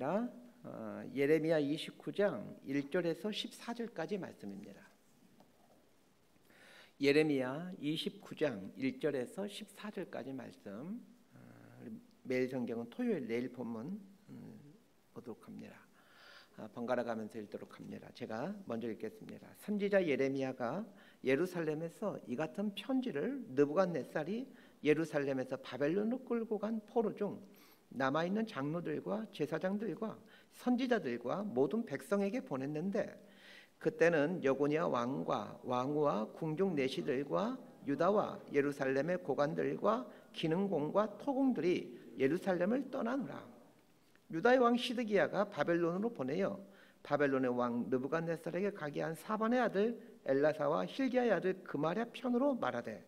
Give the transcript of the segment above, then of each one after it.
아니라 예레미야 29장 1절에서 14절까지 말씀입니다. 예레미야 29장 1절에서 14절까지 말씀. 매일 성경은 토요일 내일 본문 보도록 합니다. 번갈아 가면서 읽도록 합니다. 제가 먼저 읽겠습니다. 선지자 예레미야가 예루살렘에서 이 같은 편지를 느부갓네살이 예루살렘에서 바벨론으로 끌고 간 포로 중 남아있는 장로들과 제사장들과 선지자들과 모든 백성에게 보냈는데, 그때는 여고니아 왕과 왕후와 궁중 내시들과 유다와 예루살렘의 고관들과 기능공과 토공들이 예루살렘을 떠나느라. 유다의 왕 시드기야가 바벨론으로 보내어 바벨론의 왕 느부갓네살에게 가게 한 사반의 아들 엘라사와 힐기야의 아들 그마랴 편으로 말하되,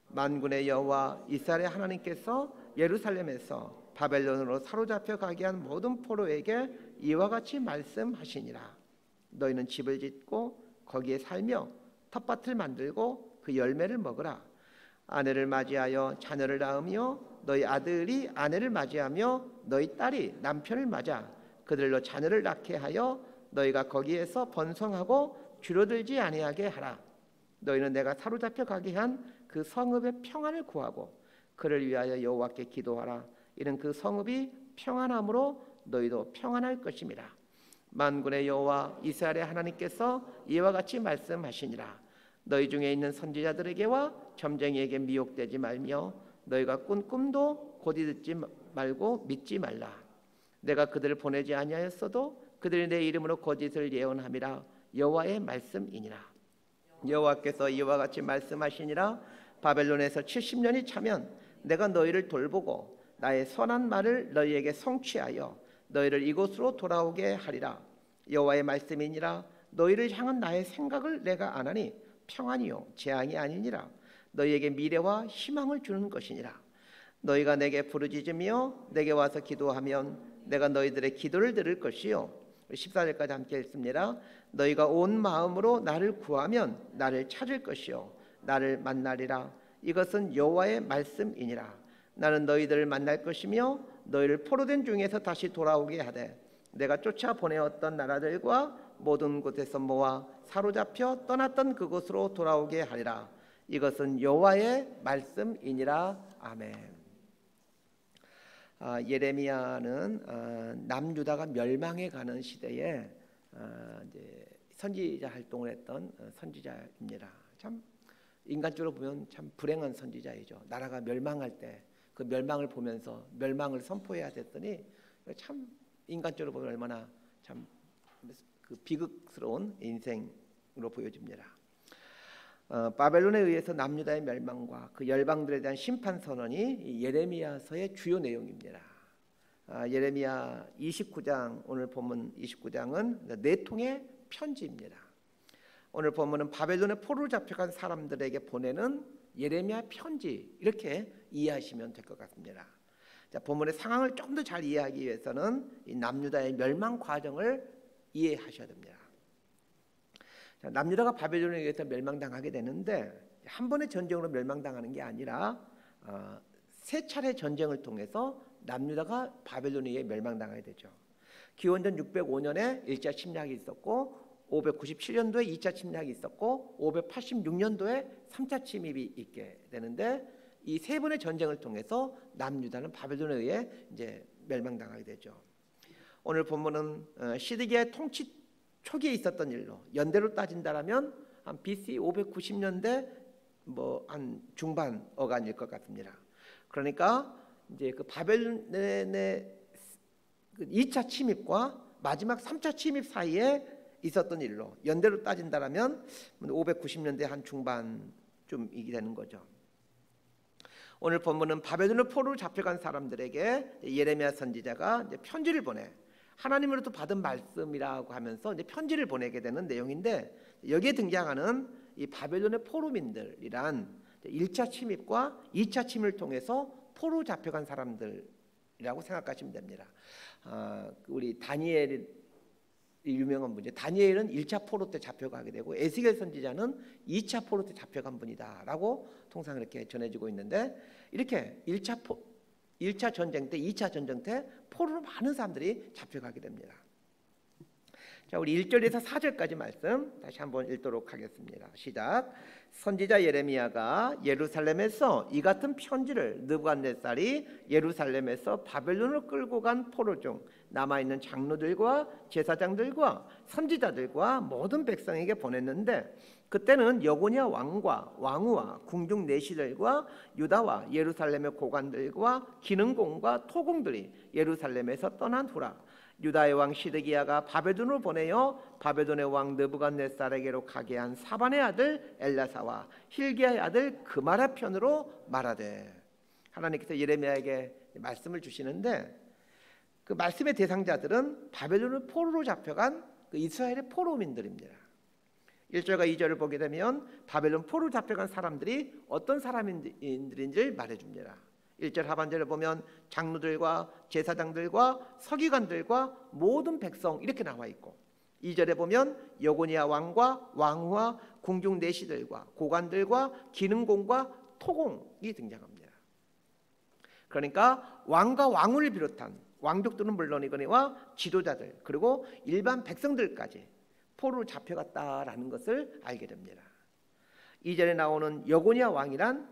만군의 여호와 이스라엘의 하나님께서 예루살렘에서 바벨론으로 사로잡혀 가게 한 모든 포로에게 이와 같이 말씀하시니라. 너희는 집을 짓고 거기에 살며 텃밭을 만들고 그 열매를 먹으라. 아내를 맞이하여 자녀를 낳으며 너희 아들이 아내를 맞이하며 너희 딸이 남편을 맞아 그들로 자녀를 낳게 하여 너희가 거기에서 번성하고 줄어들지 아니하게 하라. 너희는 내가 사로잡혀 가게 한 그 성읍의 평안을 구하고 그를 위하여 여호와께 기도하라. 이는 그 성읍이 평안함으로 너희도 평안할 것임이라. 만군의 여호와 이스라엘의 하나님께서 이와 같이 말씀하시니라. 너희 중에 있는 선지자들에게와 점쟁이에게 미혹되지 말며 너희가 꾼 꿈도 곧이 듣지 말고 믿지 말라. 내가 그들을 보내지 아니하였어도 그들이 내 이름으로 거짓을 예언함이라. 여호와의 말씀이니라. 여호와께서 이와 같이 말씀하시니라. 바벨론에서 70년이 차면 내가 너희를 돌보고 나의 선한 말을 너희에게 성취하여 너희를 이곳으로 돌아오게 하리라. 여호와의 말씀이니라. 너희를 향한 나의 생각을 내가 아나니 평안이요 재앙이 아니니라. 너희에게 미래와 희망을 주는 것이니라. 너희가 내게 부르짖으며 내게 와서 기도하면 내가 너희들의 기도를 들을 것이요. 14절까지 함께 읽습니다. 너희가 온 마음으로 나를 구하면 나를 찾을 것이요 나를 만나리라. 이것은 여호와의 말씀이니라. 나는 너희들을 만날 것이며 너희를 포로된 중에서 다시 돌아오게 하되 내가 쫓아 보내었던 나라들과 모든 곳에서 모아 사로잡혀 떠났던 그곳으로 돌아오게 하리라. 이것은 여호와의 말씀이니라. 아멘. 예레미야는 남유다가 멸망해 가는 시대에 이제 선지자 활동을 했던 선지자입니다. 참 인간적으로 보면 참 불행한 선지자이죠. 나라가 멸망할 때 그 멸망을 보면서 멸망을 선포해야 됐더니 참 인간적으로 보면 얼마나 참 그 비극스러운 인생으로 보여집니다. 바벨론에 의해서 남유다의 멸망과 그 열방들에 대한 심판 선언이 예레미야서의 주요 내용입니다. 예레미야 29장, 오늘 본문 29장은 네 통의 편지입니다. 오늘 본문은 바벨론에 포로로 잡혀간 사람들에게 보내는 예레미야 편지, 이렇게 이해하시면 될 것 같습니다. 자, 본문의 상황을 조금 더 잘 이해하기 위해서는 이 남유다의 멸망 과정을 이해하셔야 됩니다. 자, 남유다가 바벨론에 의해서 멸망당하게 되는데 한 번의 전쟁으로 멸망당하는 게 아니라 세 차례 전쟁을 통해서 남유다가 바벨론에 의해 멸망당하게 되죠. 기원전 605년에 1차 침략이 있었고 597년도에 2차 침략이 있었고 586년도에 3차 침입이 있게 되는데 이 세 번의 전쟁을 통해서 남유다는 바벨론에 의해 이제 멸망당하게 되죠. 오늘 본문은 시드기야의 통치 초기에 있었던 일로 연대로 따진다라면 한 BC 590년대 한 중반 어간일 것 같습니다. 그러니까 이제 그 바벨론의 그 2차 침입과 마지막 3차 침입 사이에 있었던 일로 연대로 따진다라면 590년대 한 중반쯤이게 되는 거죠. 오늘 본문은 바벨론의 포로로 잡혀간 사람들에게 예레미야 선지자가 이제 편지를 보내 하나님으로부터 받은 말씀이라고 하면서 이제 편지를 보내게 되는 내용인데, 여기에 등장하는 이 바벨론의 포로민들이란 1차 침입과 2차 침입을 통해서 포로 잡혀간 사람들이라고 생각하시면 됩니다. 우리 다니엘이 유명한 분이죠. 다니엘은 1차 포로 때 잡혀가게 되고 에스겔 선지자는 2차 포로 때 잡혀간 분이다라고 통상 이렇게 전해지고 있는데, 이렇게 1차 1차 전쟁 때, 2차 전쟁 때 포로로 많은 사람들이 잡혀가게 됩니다. 자, 우리 1절에서 4절까지 말씀 다시 한번 읽도록 하겠습니다. 시작. 선지자 예레미야가 예루살렘에서 이 같은 편지를 느부갓네살이 예루살렘에서 바벨론으로 끌고 간 포로 중 남아있는 장로들과 제사장들과 선지자들과 모든 백성에게 보냈는데, 그때는 여고냐 왕과 왕후와 궁중 내시들과 유다와 예루살렘의 고관들과 기능공과 토공들이 예루살렘에서 떠난 후라 유다의 왕 시드기야가 바벨론으로 보내어 바벨론의 왕 느부갓네살에게로 가게 한 사반의 아들 엘라사와 힐기야의 아들 그마라 편으로 말하되. 하나님께서 예레미야에게 말씀을 주시는데, 그 말씀의 대상자들은 바벨론을 포로로 잡혀간 그 이스라엘의 포로민들입니다. 1절과 2절을 보게 되면 바벨론 포로로 잡혀간 사람들이 어떤 사람들인지를 말해줍니다. 1절 하반절을 보면 장로들과 제사장들과 서기관들과 모든 백성 이렇게 나와 있고, 2절에 보면 여고니아 왕과 왕후와 궁중 내시들과 고관들과 기능공과 토공이 등장합니다. 그러니까 왕과 왕후를 비롯한 왕족들은 물론이거니와 지도자들 그리고 일반 백성들까지 포로로 잡혀갔다라는 것을 알게 됩니다. 2절에 나오는 여고니아 왕이란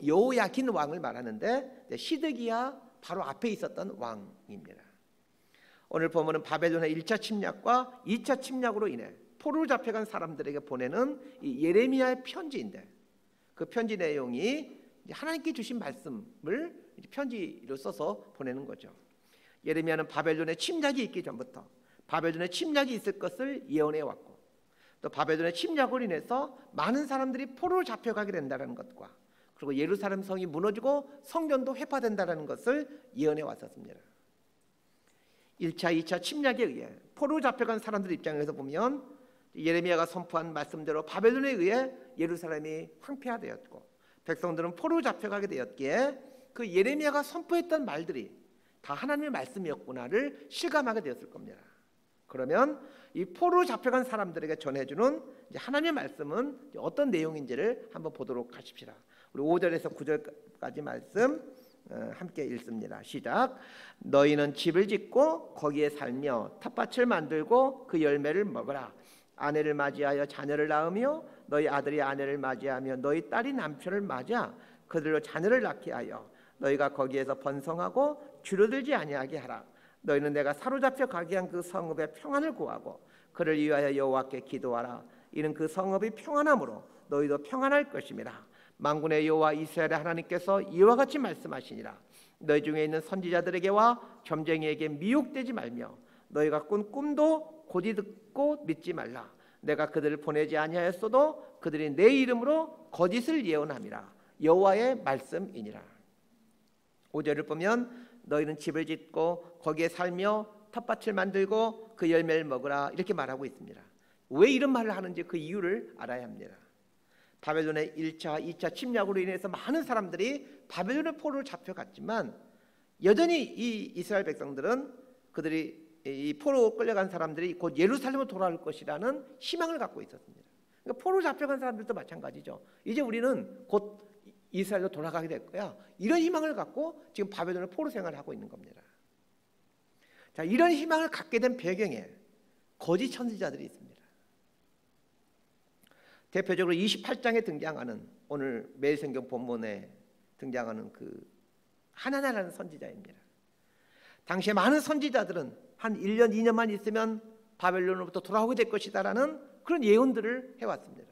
여호야긴 왕을 말하는데 시드기야 바로 앞에 있었던 왕입니다. 오늘 본문은 바벨론의 1차 침략과 2차 침략으로 인해 포로로 잡혀간 사람들에게 보내는 이 예레미야의 편지인데, 그 편지 내용이 하나님께 주신 말씀을 편지로 써서 보내는 거죠. 예레미야는 바벨론의 침략이 있기 전부터 바벨론의 침략이 있을 것을 예언해 왔고, 또 바벨론의 침략으로 인해서 많은 사람들이 포로로 잡혀가게 된다는 것과, 그리고 예루살렘 성이 무너지고 성전도 회파된다는 것을 예언해 왔었습니다. 1차, 2차 침략에 의해 포로로 잡혀간 사람들 입장에서 보면 예레미야가 선포한 말씀대로 바벨론에 의해 예루살렘이 황폐화되었고 백성들은 포로로 잡혀가게 되었기에 그 예레미야가 선포했던 말들이 다 하나님의 말씀이었구나를 실감하게 되었을 겁니다. 그러면 이 포로로 잡혀간 사람들에게 전해주는 하나님의 말씀은 어떤 내용인지를 한번 보도록 하십시다. 우리 5절에서 9절까지 말씀 함께 읽습니다. 시작. 너희는 집을 짓고 거기에 살며 텃밭을 만들고 그 열매를 먹으라. 아내를 맞이하여 자녀를 낳으며 너희 아들이 아내를 맞이하며 너희 딸이 남편을 맞아 그들로 자녀를 낳게 하여 너희가 거기에서 번성하고 줄어들지 아니하게 하라. 너희는 내가 사로잡혀 가게 한 그 성읍의 평안을 구하고 그를 위하여 여호와께 기도하라. 이는 그 성읍이 평안함으로 너희도 평안할 것임이라. 만군의 여호와 이스라엘의 하나님께서 이와 같이 말씀하시니라. 너희 중에 있는 선지자들에게와 점쟁이에게 미혹되지 말며 너희가 꾼 꿈도 곧이 듣고 믿지 말라. 내가 그들을 보내지 아니하였어도 그들이 내 이름으로 거짓을 예언함이라. 여호와의 말씀이니라. 5절을 보면 너희는 집을 짓고 거기에 살며 텃밭을 만들고 그 열매를 먹으라 이렇게 말하고 있습니다. 왜 이런 말을 하는지 그 이유를 알아야 합니다. 바벨론의 1차, 2차 침략으로 인해서 많은 사람들이 바벨론의 포로로 잡혀갔지만 여전히 이 이스라엘 백성들은 그들이 이 포로 끌려간 사람들이 곧 예루살렘으로 돌아올 것이라는 희망을 갖고 있었습니다. 그러니까 포로 잡혀간 사람들도 마찬가지죠. 이제 우리는 곧 이스라엘로 돌아가게 될 거야. 이런 희망을 갖고 지금 바벨론의 포로 생활을 하고 있는 겁니다. 자, 이런 희망을 갖게 된 배경에 거짓 선지자들이 있습니다. 대표적으로 28장에 등장하는 오늘 매일 성경 본문에 등장하는 그 하나나라는 선지자입니다. 당시에 많은 선지자들은 한 1년, 2년만 있으면 바벨론으로부터 돌아오게 될 것이다라는 그런 예언들을 해왔습니다.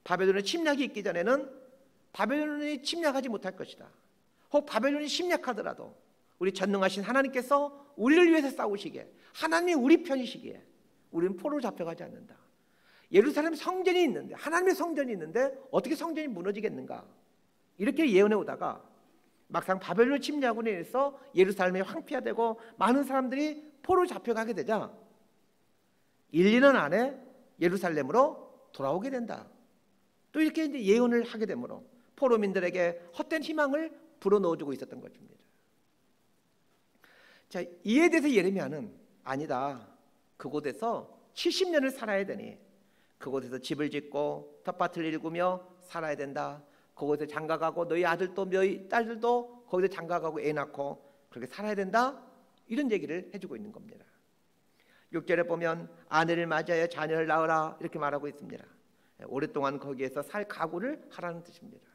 바벨론의 침략이 있기 전에는 바벨론이 침략하지 못할 것이다. 혹 바벨론이 침략하더라도 우리 전능하신 하나님께서 우리를 위해서 싸우시기에 하나님이 우리 편이시기에 우리는 포로로 잡혀가지 않는다. 예루살렘 성전이 있는데 하나님의 성전이 있는데 어떻게 성전이 무너지겠는가 이렇게 예언해 오다가 막상 바벨론 침략으로 인해서 예루살렘이 황폐화되고 많은 사람들이 포로로 잡혀가게 되자 1, 2년 안에 예루살렘으로 돌아오게 된다. 또 이렇게 이제 예언을 하게 되므로 포로민들에게 헛된 희망을 불어넣어주고 있었던 것입니다. 자, 이에 대해서 예레미야는 아니다. 그곳에서 70년을 살아야 되니 그곳에서 집을 짓고 텃밭을 일구며 살아야 된다. 그곳에 장가가고 너희 아들도 너희 딸들도 거기서 장가가고 애 낳고 그렇게 살아야 된다, 이런 얘기를 해주고 있는 겁니다. 6절에 보면 아내를 맞이하여 자녀를 낳으라 이렇게 말하고 있습니다. 오랫동안 거기에서 살 각오를 하라는 뜻입니다.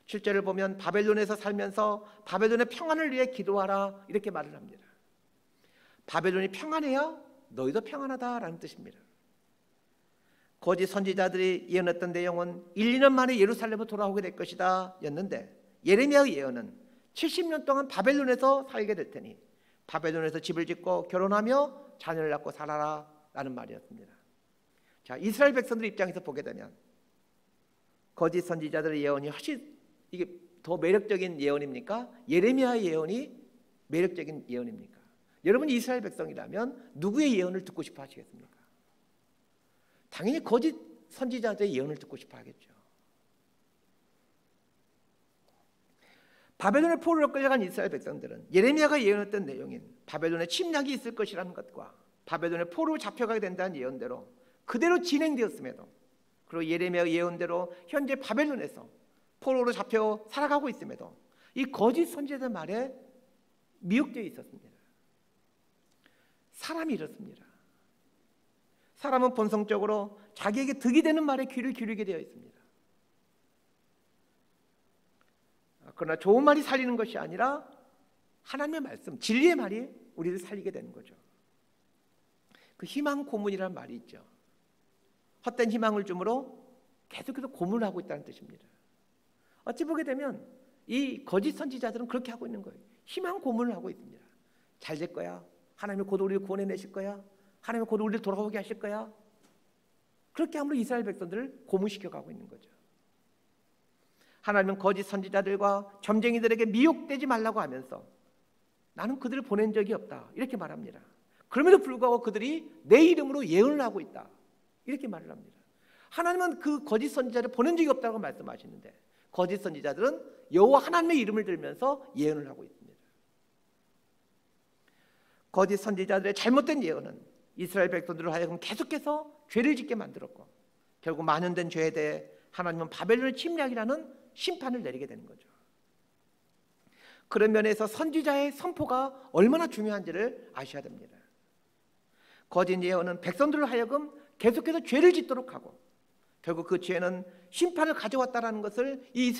7절을 보면 바벨론에서 살면서 바벨론의 평안을 위해 기도하라 이렇게 말을 합니다. 바벨론이 평안해야 너희도 평안하다라는 뜻입니다. 거짓 선지자들이 예언했던 내용은 1, 2년 만에 예루살렘으로 돌아오게 될 것이다 였는데, 예레미야의 예언은 70년 동안 바벨론에서 살게 될 테니 바벨론에서 집을 짓고 결혼하며 자녀를 낳고 살아라 라는 말이었습니다. 자, 이스라엘 백성들 입장에서 보게 되면 거짓 선지자들의 예언이 훨씬 이게 더 매력적인 예언입니까? 예레미야의 예언이 매력적인 예언입니까? 여러분 이스라엘 백성이라면 누구의 예언을 듣고 싶어 하시겠습니까? 당연히 거짓 선지자들의 예언을 듣고 싶어 하겠죠. 바벨론의 포로로 끌려간 이스라엘 백성들은 예레미야가 예언했던 내용인 바벨론의 침략이 있을 것이라는 것과 바벨론의 포로로 잡혀가게 된다는 예언대로 그대로 진행되었음에도, 그리고 예레미야 예언대로 현재 바벨론에서 포로로 잡혀 살아가고 있음에도 이 거짓 선지자들 말에 미혹되어 있었습니다. 사람이 이렇습니다. 사람은 본성적으로 자기에게 득이 되는 말에 귀를 기울이게 되어 있습니다. 그러나 좋은 말이 살리는 것이 아니라 하나님의 말씀, 진리의 말이 우리를 살리게 되는 거죠. 그 희망 고문이라는 말이 있죠. 헛된 희망을 주므로 계속해서 고문하고 있다는 뜻입니다. 어찌 보게 되면 이 거짓 선지자들은 그렇게 하고 있는 거예요. 희망 고문을 하고 있습니다. 잘 될 거야. 하나님이 곧 우리를 구원해내실 거야. 하나님이 곧 우리를 돌아오게 하실 거야. 그렇게 함으로 이스라엘 백성들을 고문시켜가고 있는 거죠. 하나님은 거짓 선지자들과 점쟁이들에게 미혹되지 말라고 하면서 나는 그들을 보낸 적이 없다 이렇게 말합니다. 그럼에도 불구하고 그들이 내 이름으로 예언을 하고 있다 이렇게 말을 합니다. 하나님은 그 거짓 선지자를 보낸 적이 없다고 말씀하시는데 거짓 선지자들은 여호와 하나님의 이름을 들면서 예언을 하고 있습니다. 거짓 선지자들의 잘못된 예언은 이스라엘 백성들을 하여금 계속해서 죄를 짓게 만들었고 결국 만연된 죄에 대해 하나님은 바벨론의 침략이라는 심판을 내리게 되는 거죠. 그런 면에서 선지자의 선포가 얼마나 중요한지를 아셔야 됩니다. 거짓 예언은 백성들을 하여금 계속해서 죄를 짓도록 하고 결국 그 죄는 심판을 가져왔다는 것을 이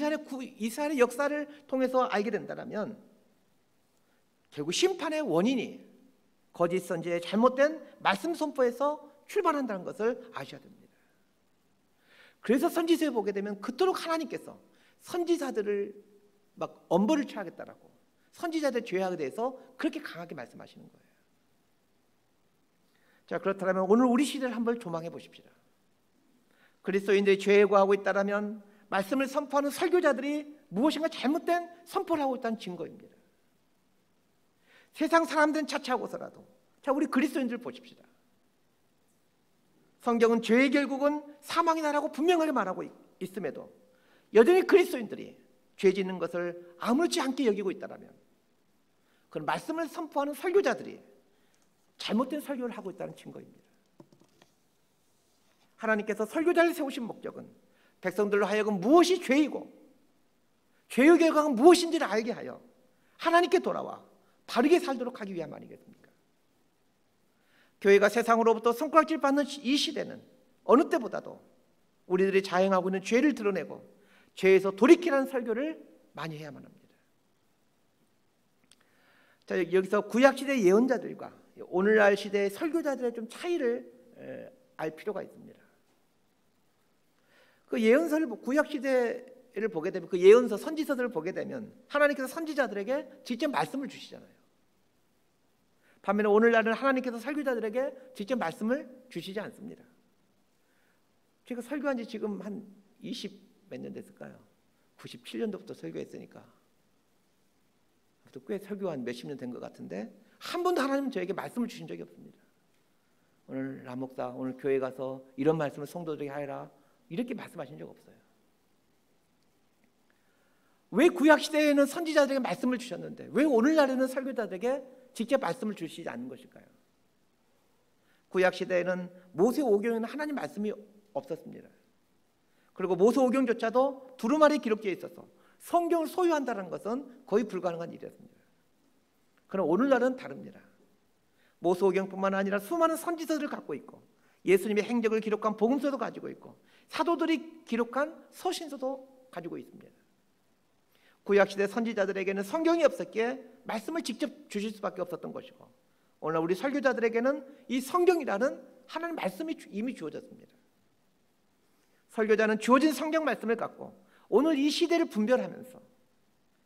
이스라엘의 역사를 통해서 알게 된다면 결국 심판의 원인이 거짓 선지자의 잘못된 말씀 선포에서 출발한다는 것을 아셔야 됩니다. 그래서 선지서에 보게 되면 그토록 하나님께서 선지자들을 막 엄벌을 취하겠다라고 선지자들의 죄악에 대해서 그렇게 강하게 말씀하시는 거예요. 자, 그렇다면 오늘 우리 시대를 한번 조망해 보십시다. 그리스도인들이 죄에 거하고 있다면 말씀을 선포하는 설교자들이 무엇인가 잘못된 선포를 하고 있다는 증거입니다. 세상 사람들은 차치하고서라도 자, 우리 그리스도인들 보십시다. 성경은 죄의 결국은 사망이다라고 분명하게 말하고 있음에도 여전히 그리스도인들이 죄 짓는 것을 아무렇지 않게 여기고 있다면 그런 말씀을 선포하는 설교자들이 잘못된 설교를 하고 있다는 증거입니다. 하나님께서 설교자를 세우신 목적은 백성들로 하여금 무엇이 죄이고 죄의 결과가 무엇인지를 알게 하여 하나님께 돌아와 바르게 살도록 하기 위함 아니겠습니까? 교회가 세상으로부터 손가락질 받는 이 시대는 어느 때보다도 우리들이 자행하고 있는 죄를 드러내고 죄에서 돌이키라는 설교를 많이 해야만 합니다. 자, 여기서 구약시대 예언자들과 오늘날 시대의 설교자들의 좀 차이를 알 필요가 있습니다. 그 예언서를 구약시대를 보게 되면 그 예언서 선지서들을 보게 되면 하나님께서 선지자들에게 직접 말씀을 주시잖아요. 반면에 오늘날은 하나님께서 설교자들에게 직접 말씀을 주시지 않습니다. 제가 설교한 지 지금 한 20 몇 년 됐을까요? 97년도부터 설교했으니까 꽤 설교한 몇십 년 된 것 같은데 한 번도 하나님은 저에게 말씀을 주신 적이 없습니다. 오늘 람 목사 오늘 교회 가서 이런 말씀을 성도들에게 하여라 이렇게 말씀하신 적 없어요. 왜 구약시대에는 선지자들에게 말씀을 주셨는데 왜 오늘날에는 설교자들에게 직접 말씀을 주시지 않는 것일까요? 구약시대에는 모세오경에는 하나님 말씀이 없었습니다. 그리고 모세오경조차도 두루마리에 기록되어 있어서 성경을 소유한다는 것은 거의 불가능한 일이었습니다. 그러나 오늘날은 다릅니다. 모세오경뿐만 아니라 수많은 선지서들을 갖고 있고 예수님의 행적을 기록한 복음서도 가지고 있고 사도들이 기록한 서신서도 가지고 있습니다. 구약시대 선지자들에게는 성경이 없었기에 말씀을 직접 주실 수밖에 없었던 것이고 오늘 우리 설교자들에게는 이 성경이라는 하나님의 말씀이 이미 주어졌습니다. 설교자는 주어진 성경 말씀을 갖고 오늘 이 시대를 분별하면서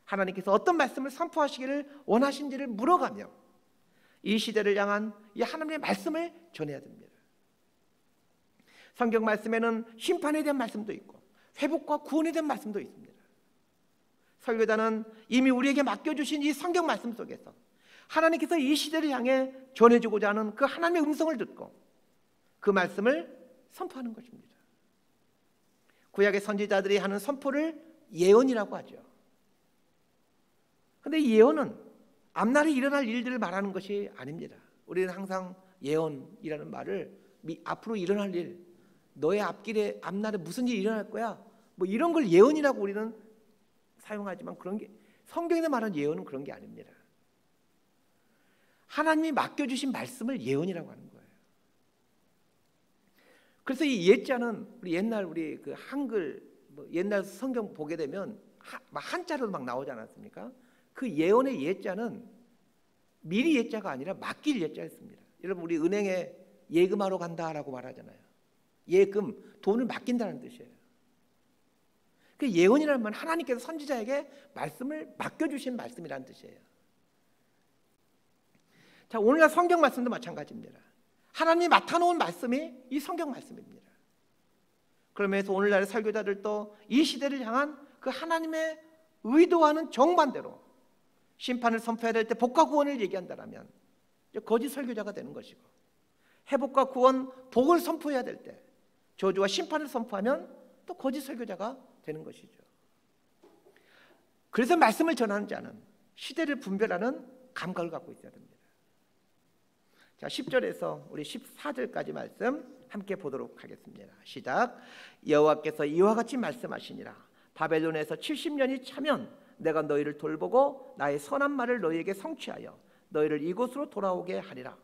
하나님께서 어떤 말씀을 선포하시기를 원하신지를 물어가며 이 시대를 향한 이 하나님의 말씀을 전해야 됩니다. 성경 말씀에는 심판에 대한 말씀도 있고 회복과 구원에 대한 말씀도 있습니다. 설교자는 이미 우리에게 맡겨주신 이 성경 말씀 속에서 하나님께서 이 시대를 향해 전해주고자 하는 그 하나님의 음성을 듣고 그 말씀을 선포하는 것입니다. 구약의 선지자들이 하는 선포를 예언이라고 하죠. 그런데 이 예언은 앞날에 일어날 일들을 말하는 것이 아닙니다. 우리는 항상 예언이라는 말을 앞으로 일어날 일, 너의 앞날에 무슨 일이 일어날 거야, 뭐 이런 걸 예언이라고 우리는 사용하지만 그런 게 성경에서 말하는 예언은 그런 게 아닙니다. 하나님이 맡겨주신 말씀을 예언이라고 하는 거예요. 그래서 이 예자는 우리 그 한글 옛날 성경 보게 되면 한자로 막 나오지 않았습니까? 그 예언의 예자는 미리 예자가 아니라 맡길 예자였습니다. 여러분 우리 은행에 예금하러 간다라고 말하잖아요. 예금, 돈을 맡긴다는 뜻이에요. 그 예언이라는 말은 하나님께서 선지자에게 말씀을 맡겨주신 말씀이라는 뜻이에요. 자, 오늘날 성경 말씀도 마찬가지입니다. 하나님이 맡아놓은 말씀이 이 성경 말씀입니다. 그러면서 오늘날의 설교자들도 이 시대를 향한 그 하나님의 의도와는 정반대로 심판을 선포해야 될 때 복과 구원을 얘기한다면 거짓 설교자가 되는 것이고, 회복과 구원, 복을 선포해야 될 때 저주와 심판을 선포하면 또 거짓 설교자가 되는 것이죠. 그래서 말씀을 전하는 자는 시대를 분별하는 감각을 갖고 있어야 됩니다. 자, 10절에서 우리 14절까지 말씀 함께 보도록 하겠습니다. 시작. 여호와께서 이와 같이 말씀하시니라. 바벨론에서 70년이 차면 내가 너희를 돌보고 나의 선한 말을 너희에게 성취하여 너희를 이곳으로 돌아오게 하리라.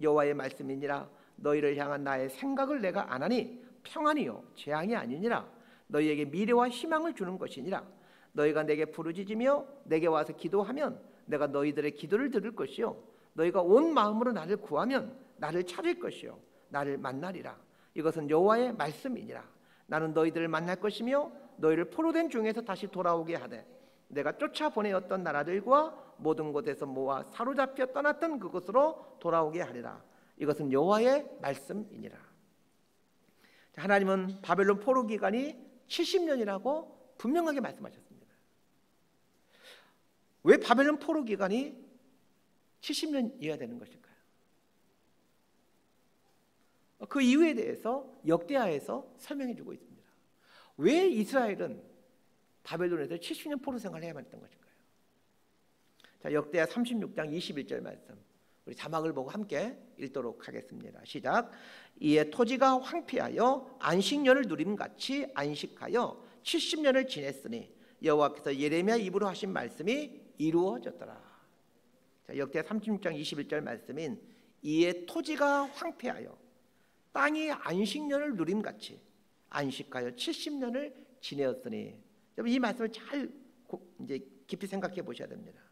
여호와의 말씀이니라. 너희를 향한 나의 생각을 내가 아나니 평안이요 재앙이 아니니라. 너희에게 미래와 희망을 주는 것이니라. 너희가 내게 부르짖으며 내게 와서 기도하면 내가 너희들의 기도를 들을 것이요 너희가 온 마음으로 나를 구하면 나를 찾을 것이요 나를 만나리라. 이것은 여호와의 말씀이니라. 나는 너희들을 만날 것이며 너희를 포로된 중에서 다시 돌아오게 하되 내가 쫓아보내었던 나라들과 모든 곳에서 모아 사로잡혀 떠났던 그곳으로 돌아오게 하리라. 이것은 여호와의 말씀이니라. 하나님은 바벨론 포로 기간이 70년이라고 분명하게 말씀하셨습니다. 왜 바벨론 포로 기간이 70년이어야 되는 것일까요? 그 이유에 대해서 역대하에서 설명해 주고 있습니다. 왜 이스라엘은 바벨론에서 70년 포로 생활을 해야만 했던 것일까요? 자, 역대하 36장 21절 말씀 우리 자막을 보고 함께 읽도록 하겠습니다. 시작. 이에 토지가 황폐하여 안식년을 누림같이 안식하여 70년을 지냈으니 여호와께서 예레미야 입으로 하신 말씀이 이루어졌더라. 자, 역대하 36장 21절 말씀인 이에 토지가 황폐하여 땅이 안식년을 누림같이 안식하여 70년을 지내었으니, 이 말씀을 잘 이제 깊이 생각해 보셔야 됩니다.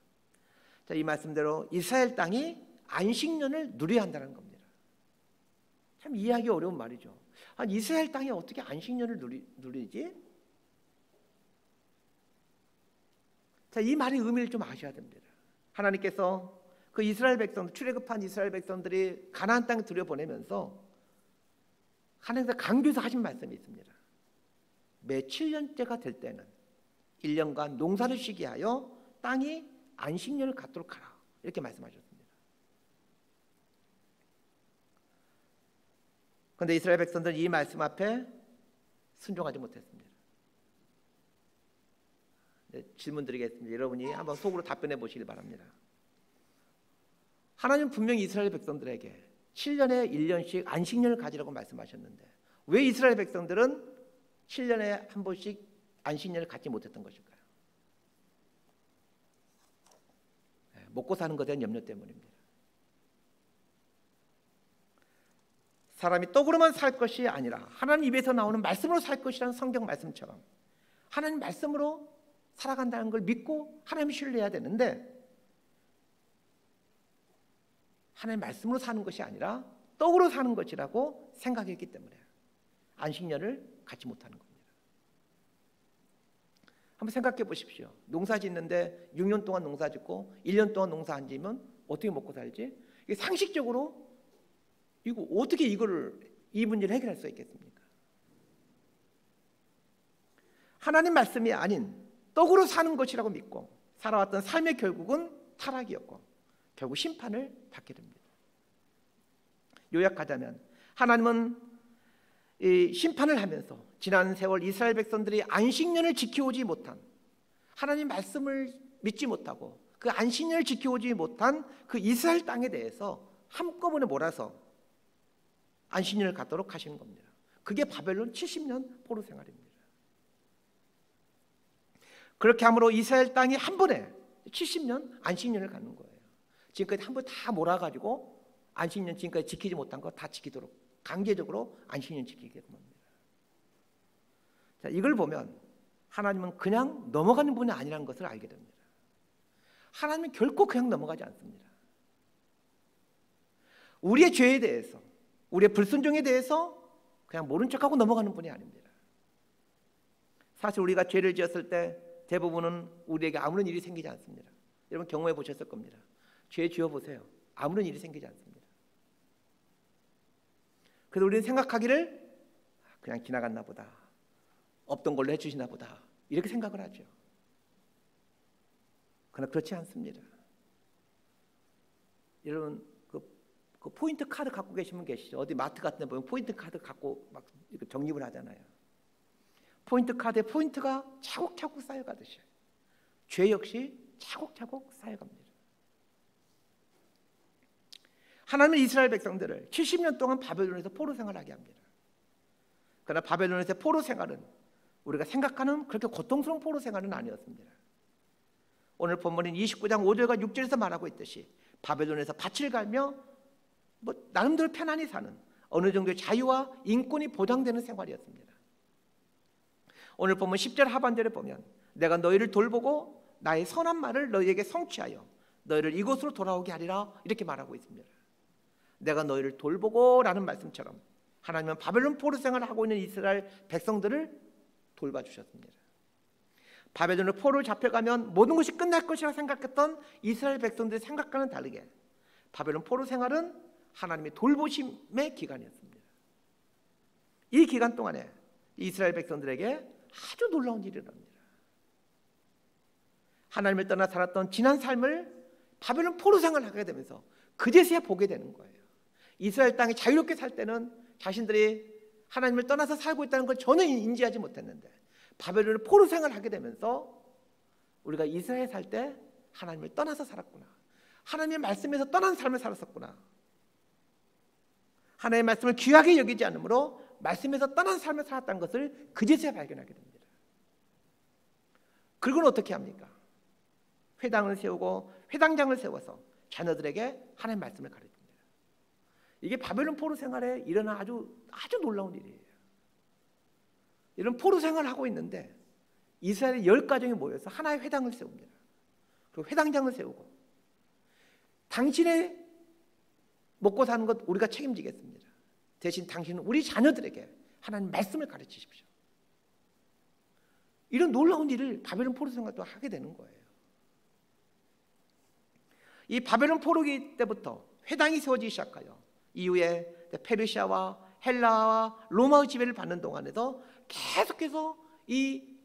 자, 이 말씀대로 이스라엘 땅이 안식년을 누려야 한다는 겁니다. 참 이해하기 어려운 말이죠. 아니, 이스라엘 땅이 어떻게 안식년을 누리지? 자, 이 말의 의미를 좀 아셔야 됩니다. 하나님께서 그 이스라엘 백성들, 출애굽한 이스라엘 백성들이 가나안 땅에 들여보내면서 하나님께서 강조해서 하신 말씀이 있습니다. 매 7년째가 될 때는 1년간 농사를 쉬게 하여 땅이 안식년을 갖도록 하라. 이렇게 말씀하셨습니다. 그런데 이스라엘 백성들은 이 말씀 앞에 순종하지 못했습니다. 네, 질문 드리겠습니다. 여러분이 한번 속으로 답변해 보시길 바랍니다. 하나님은 분명히 이스라엘 백성들에게 7년에 1년씩 안식년을 가지라고 말씀하셨는데 왜 이스라엘 백성들은 7년에 한 번씩 안식년을 갖지 못했던 것일까요? 먹고 사는 것에 대한 염려 때문입니다. 사람이 떡으로만 살 것이 아니라 하나님 입에서 나오는 말씀으로 살 것이라는 성경 말씀처럼 하나님 말씀으로 살아간다는 걸 믿고 하나님을 신뢰해야 되는데, 하나님 말씀으로 사는 것이 아니라 떡으로 사는 것이라고 생각했기 때문에 안식년을 갖지 못하는 겁니다. 한번 생각해 보십시오. 농사 짓는데 6년 동안 농사 짓고 1년 동안 농사 안 지면 어떻게 먹고 살지? 이게 상식적으로 이거 어떻게 이 문제를 해결할 수 있겠습니까? 하나님 말씀이 아닌 떡으로 사는 것이라고 믿고 살아왔던 삶의 결국은 타락이었고 결국 심판을 받게 됩니다. 요약하자면 하나님은 이 심판을 하면서 지난 세월 이스라엘 백성들이 안식년을 지켜오지 못한, 하나님 말씀을 믿지 못하고 그 안식년을 지켜오지 못한 그 이스라엘 땅에 대해서 한꺼번에 몰아서 안식년을 갖도록 하시는 겁니다. 그게 바벨론 70년 포로 생활입니다. 그렇게 함으로 이스라엘 땅이 한 번에 70년 안식년을 갖는 거예요. 지금까지 한 번 다 몰아가지고 안식년 지금까지 지키지 못한 거 다 지키도록 강제적으로 안식년 지키게끔 합니다. 자, 이걸 보면 하나님은 그냥 넘어가는 분이 아니라는 것을 알게 됩니다. 하나님은 결코 그냥 넘어가지 않습니다. 우리의 죄에 대해서, 우리의 불순종에 대해서 그냥 모른 척하고 넘어가는 분이 아닙니다. 사실 우리가 죄를 지었을 때 대부분은 우리에게 아무런 일이 생기지 않습니다. 여러분 경험해 보셨을 겁니다. 죄 지어보세요. 아무런 일이 생기지 않습니다. 그래서 우리는 생각하기를 그냥 지나갔나 보다, 없던 걸로 해주시나 보다, 이렇게 생각을 하죠. 그러나 그렇지 않습니다. 여러분 그 포인트 카드 갖고 계신 분 계시죠? 어디 마트 같은 데 보면 포인트 카드 갖고 막 적립을 하잖아요. 포인트 카드에 포인트가 차곡차곡 쌓여가듯이 죄 역시 차곡차곡 쌓여갑니다. 하나님은 이스라엘 백성들을 70년 동안 바벨론에서 포로 생활하게 합니다. 그러나 바벨론에서 포로 생활은 우리가 생각하는 그렇게 고통스러운 포로 생활은 아니었습니다. 오늘 본문인 29장 5절과 6절에서 말하고 있듯이 바벨론에서 밭을 갈며 나름대로 편안히 사는 어느 정도의 자유와 인권이 보장되는 생활이었습니다. 오늘 본문 10절 하반절에 보면 내가 너희를 돌보고 나의 선한 말을 너희에게 성취하여 너희를 이곳으로 돌아오게 하리라, 이렇게 말하고 있습니다. 내가 너희를 돌보고 라는 말씀처럼 하나님은 바벨론 포로 생활을 하고 있는 이스라엘 백성들을 돌봐주셨습니다. 바벨론으로 포로를 잡혀가면 모든 것이 끝날 것이라 생각했던 이스라엘 백성들의 생각과는 다르게 바벨론 포로 생활은 하나님의 돌보심의 기간이었습니다. 이 기간 동안에 이스라엘 백성들에게 아주 놀라운 일이 일어납니다. 하나님을 떠나 살았던 지난 삶을 바벨론 포로 생활을 하게 되면서 그제서야 보게 되는 거예요. 이스라엘 땅에 자유롭게 살 때는 자신들이 하나님을 떠나서 살고 있다는 걸 전혀 인지하지 못했는데 바벨론 포로 생활을 하게 되면서 우리가 이스라엘에 살 때 하나님을 떠나서 살았구나, 하나님의 말씀에서 떠난 삶을 살았었구나, 하나님의 말씀을 귀하게 여기지 않으므로 말씀에서 떠난 삶을 살았다는 것을 그제서야 발견하게 됩니다. 그리고는 어떻게 합니까? 회당을 세우고 회당장을 세워서 자녀들에게 하나님의 말씀을 가르칩니다. 이게 바벨론 포로 생활에 일어난 아주 놀라운 일이에요. 이런 포로 생활을 하고 있는데 이스라엘의 10가정이 모여서 하나의 회당을 세웁니다. 그리고 회당장을 세우고 당신의 먹고 사는 것 우리가 책임지겠습니다. 대신 당신은 우리 자녀들에게 하나님 말씀을 가르치십시오. 이런 놀라운 일을 바벨론 포로 생활도 하게 되는 거예요. 이 바벨론 포로기 때부터 회당이 세워지기 시작하여 이후에 페르시아와 헬라와 로마의 지배를 받는 동안에도 계속해서 이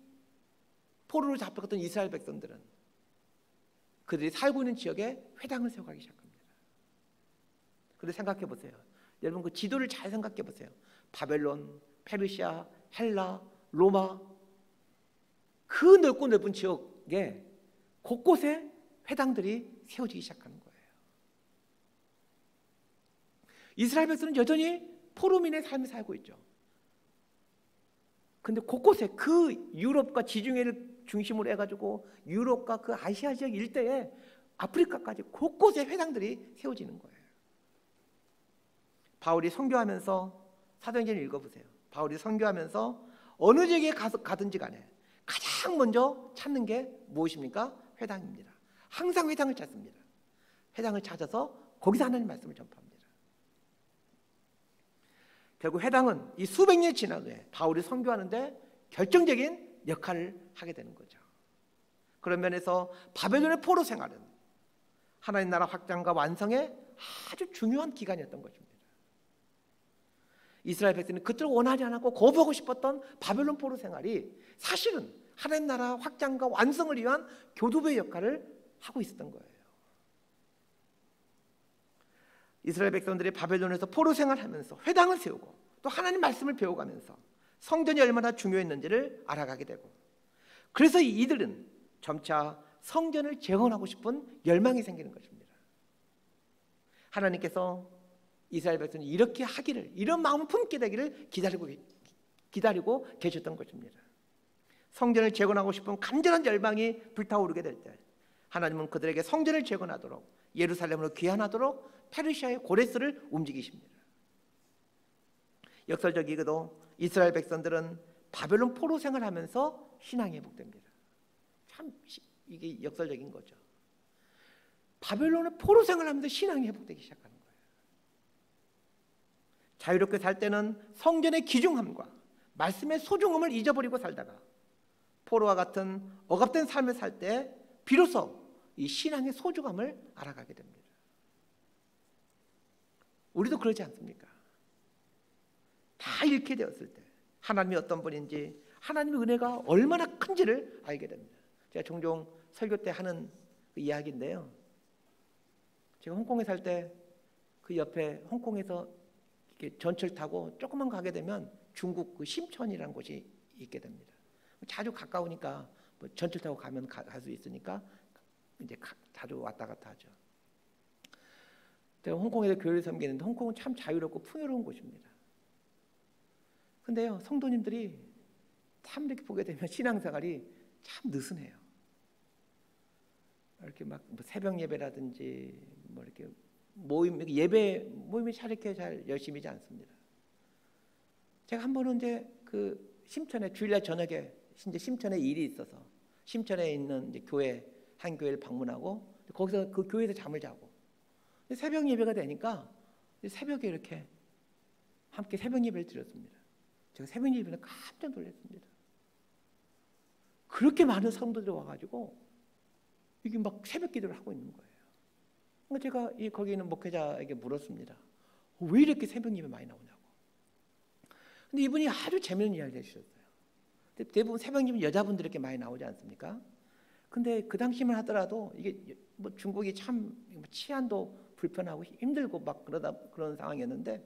포로로 잡혀갔던 이스라엘 백성들은 그들이 살고 있는 지역에 회당을 세워가기 시작합니다. 그런데 생각해 보세요. 여러분 그 지도를 잘 생각해 보세요. 바벨론, 페르시아, 헬라, 로마, 그 넓고 넓은 지역에 곳곳에 회당들이 세워지기 시작하는 거예요. 이스라엘 백성은 여전히 포로민의 삶을 살고 있죠. 그런데 곳곳에 그 유럽과 지중해를 중심으로 해가지고 유럽과 그 아시아 지역 일대에 아프리카까지 곳곳에 회당들이 세워지는 거예요. 바울이 선교하면서 사도행전을 읽어보세요. 바울이 선교하면서 어느 지역에 가든지 간에 가장 먼저 찾는 게 무엇입니까? 회당입니다. 항상 회당을 찾습니다. 회당을 찾아서 거기서 하나님 말씀을 전파합니다. 결국 회당은 이 수백 년이 지난 후에 바울이 선교하는데 결정적인 역할을 하게 되는 거죠. 그런 면에서 바벨론의 포로 생활은 하나님 나라 확장과 완성에 아주 중요한 기간이었던 것입니다. 이스라엘 백성은 그토록 원하지 않았고 거부하고 싶었던 바벨론 포로 생활이 사실은 하나님 나라 확장과 완성을 위한 교두보의 역할을 하고 있었던 거예요. 이스라엘 백성들이 바벨론에서 포로 생활하면서 회당을 세우고 또 하나님 말씀을 배워가면서 성전이 얼마나 중요했는지를 알아가게 되고, 그래서 이들은 점차 성전을 재건하고 싶은 열망이 생기는 것입니다. 하나님께서 이스라엘 백성이 이렇게 하기를, 이런 마음을 품게 되기를 기다리고 계셨던 것입니다. 성전을 재건하고 싶은 간절한 열망이 불타오르게 될 때 하나님은 그들에게 성전을 재건하도록, 예루살렘으로 귀환하도록 페르시아의 고레스를 움직이십니다. 역설적이게도 이스라엘 백성들은 바벨론 포로 생활하면서 신앙이 회복됩니다. 참 이게 역설적인 거죠. 바벨론의 포로 생활하면서 신앙이 회복되기 시작하는 거예요. 자유롭게 살 때는 성전의 귀중함과 말씀의 소중함을 잊어버리고 살다가 포로와 같은 억압된 삶을 살 때 비로소 이 신앙의 소중함을 알아가게 됩니다. 우리도 그러지 않습니까? 다 잃게 되었을 때 하나님이 어떤 분인지, 하나님의 은혜가 얼마나 큰지를 알게 됩니다. 제가 종종 설교 때 하는 그 이야기인데요, 제가 홍콩에 살 때 그 옆에 홍콩에서 이렇게 전철 타고 조금만 가게 되면 중국 그 심천이라는 곳이 있게 됩니다. 자주 가까우니까 뭐 전철 타고 가면 갈 수 있으니까 이제 자주 왔다 갔다 하죠. 제가 홍콩에서 교회를 섬기는데 홍콩은 참 자유롭고 풍요로운 곳입니다. 근데요, 성도님들이 참 이렇게 보게 되면 신앙생활이 참 느슨해요. 이렇게 막 뭐 새벽 예배라든지 뭐 이렇게 모임이 잘 열심히지 않습니다. 제가 한 번은 이제 그 심천에 주일날 저녁에 이제 심천에 일이 있어서 심천에 있는 이제 한 교회를 방문하고 거기서 그 교회에서 잠을 자고 새벽 예배가 되니까 새벽에 이렇게 함께 새벽 예배를 드렸습니다. 제가 새벽 예배는 깜짝 놀랐습니다. 그렇게 많은 성도들이 와가지고 이게 막 새벽 기도를 하고 있는 거예요. 그러니까 제가 거기 있는 목회자에게 물었습니다. 왜 이렇게 새벽 예배 많이 나오냐고. 근데 이분이 아주 재미있는 이야기를 해주셨어요. 대부분 새벽 예배 여자분들이 이렇게 많이 나오지 않습니까? 근데 그 당시만 하더라도 이게 뭐 중국이 참 치안도 불편하고 힘들고 막 그런 상황이었는데,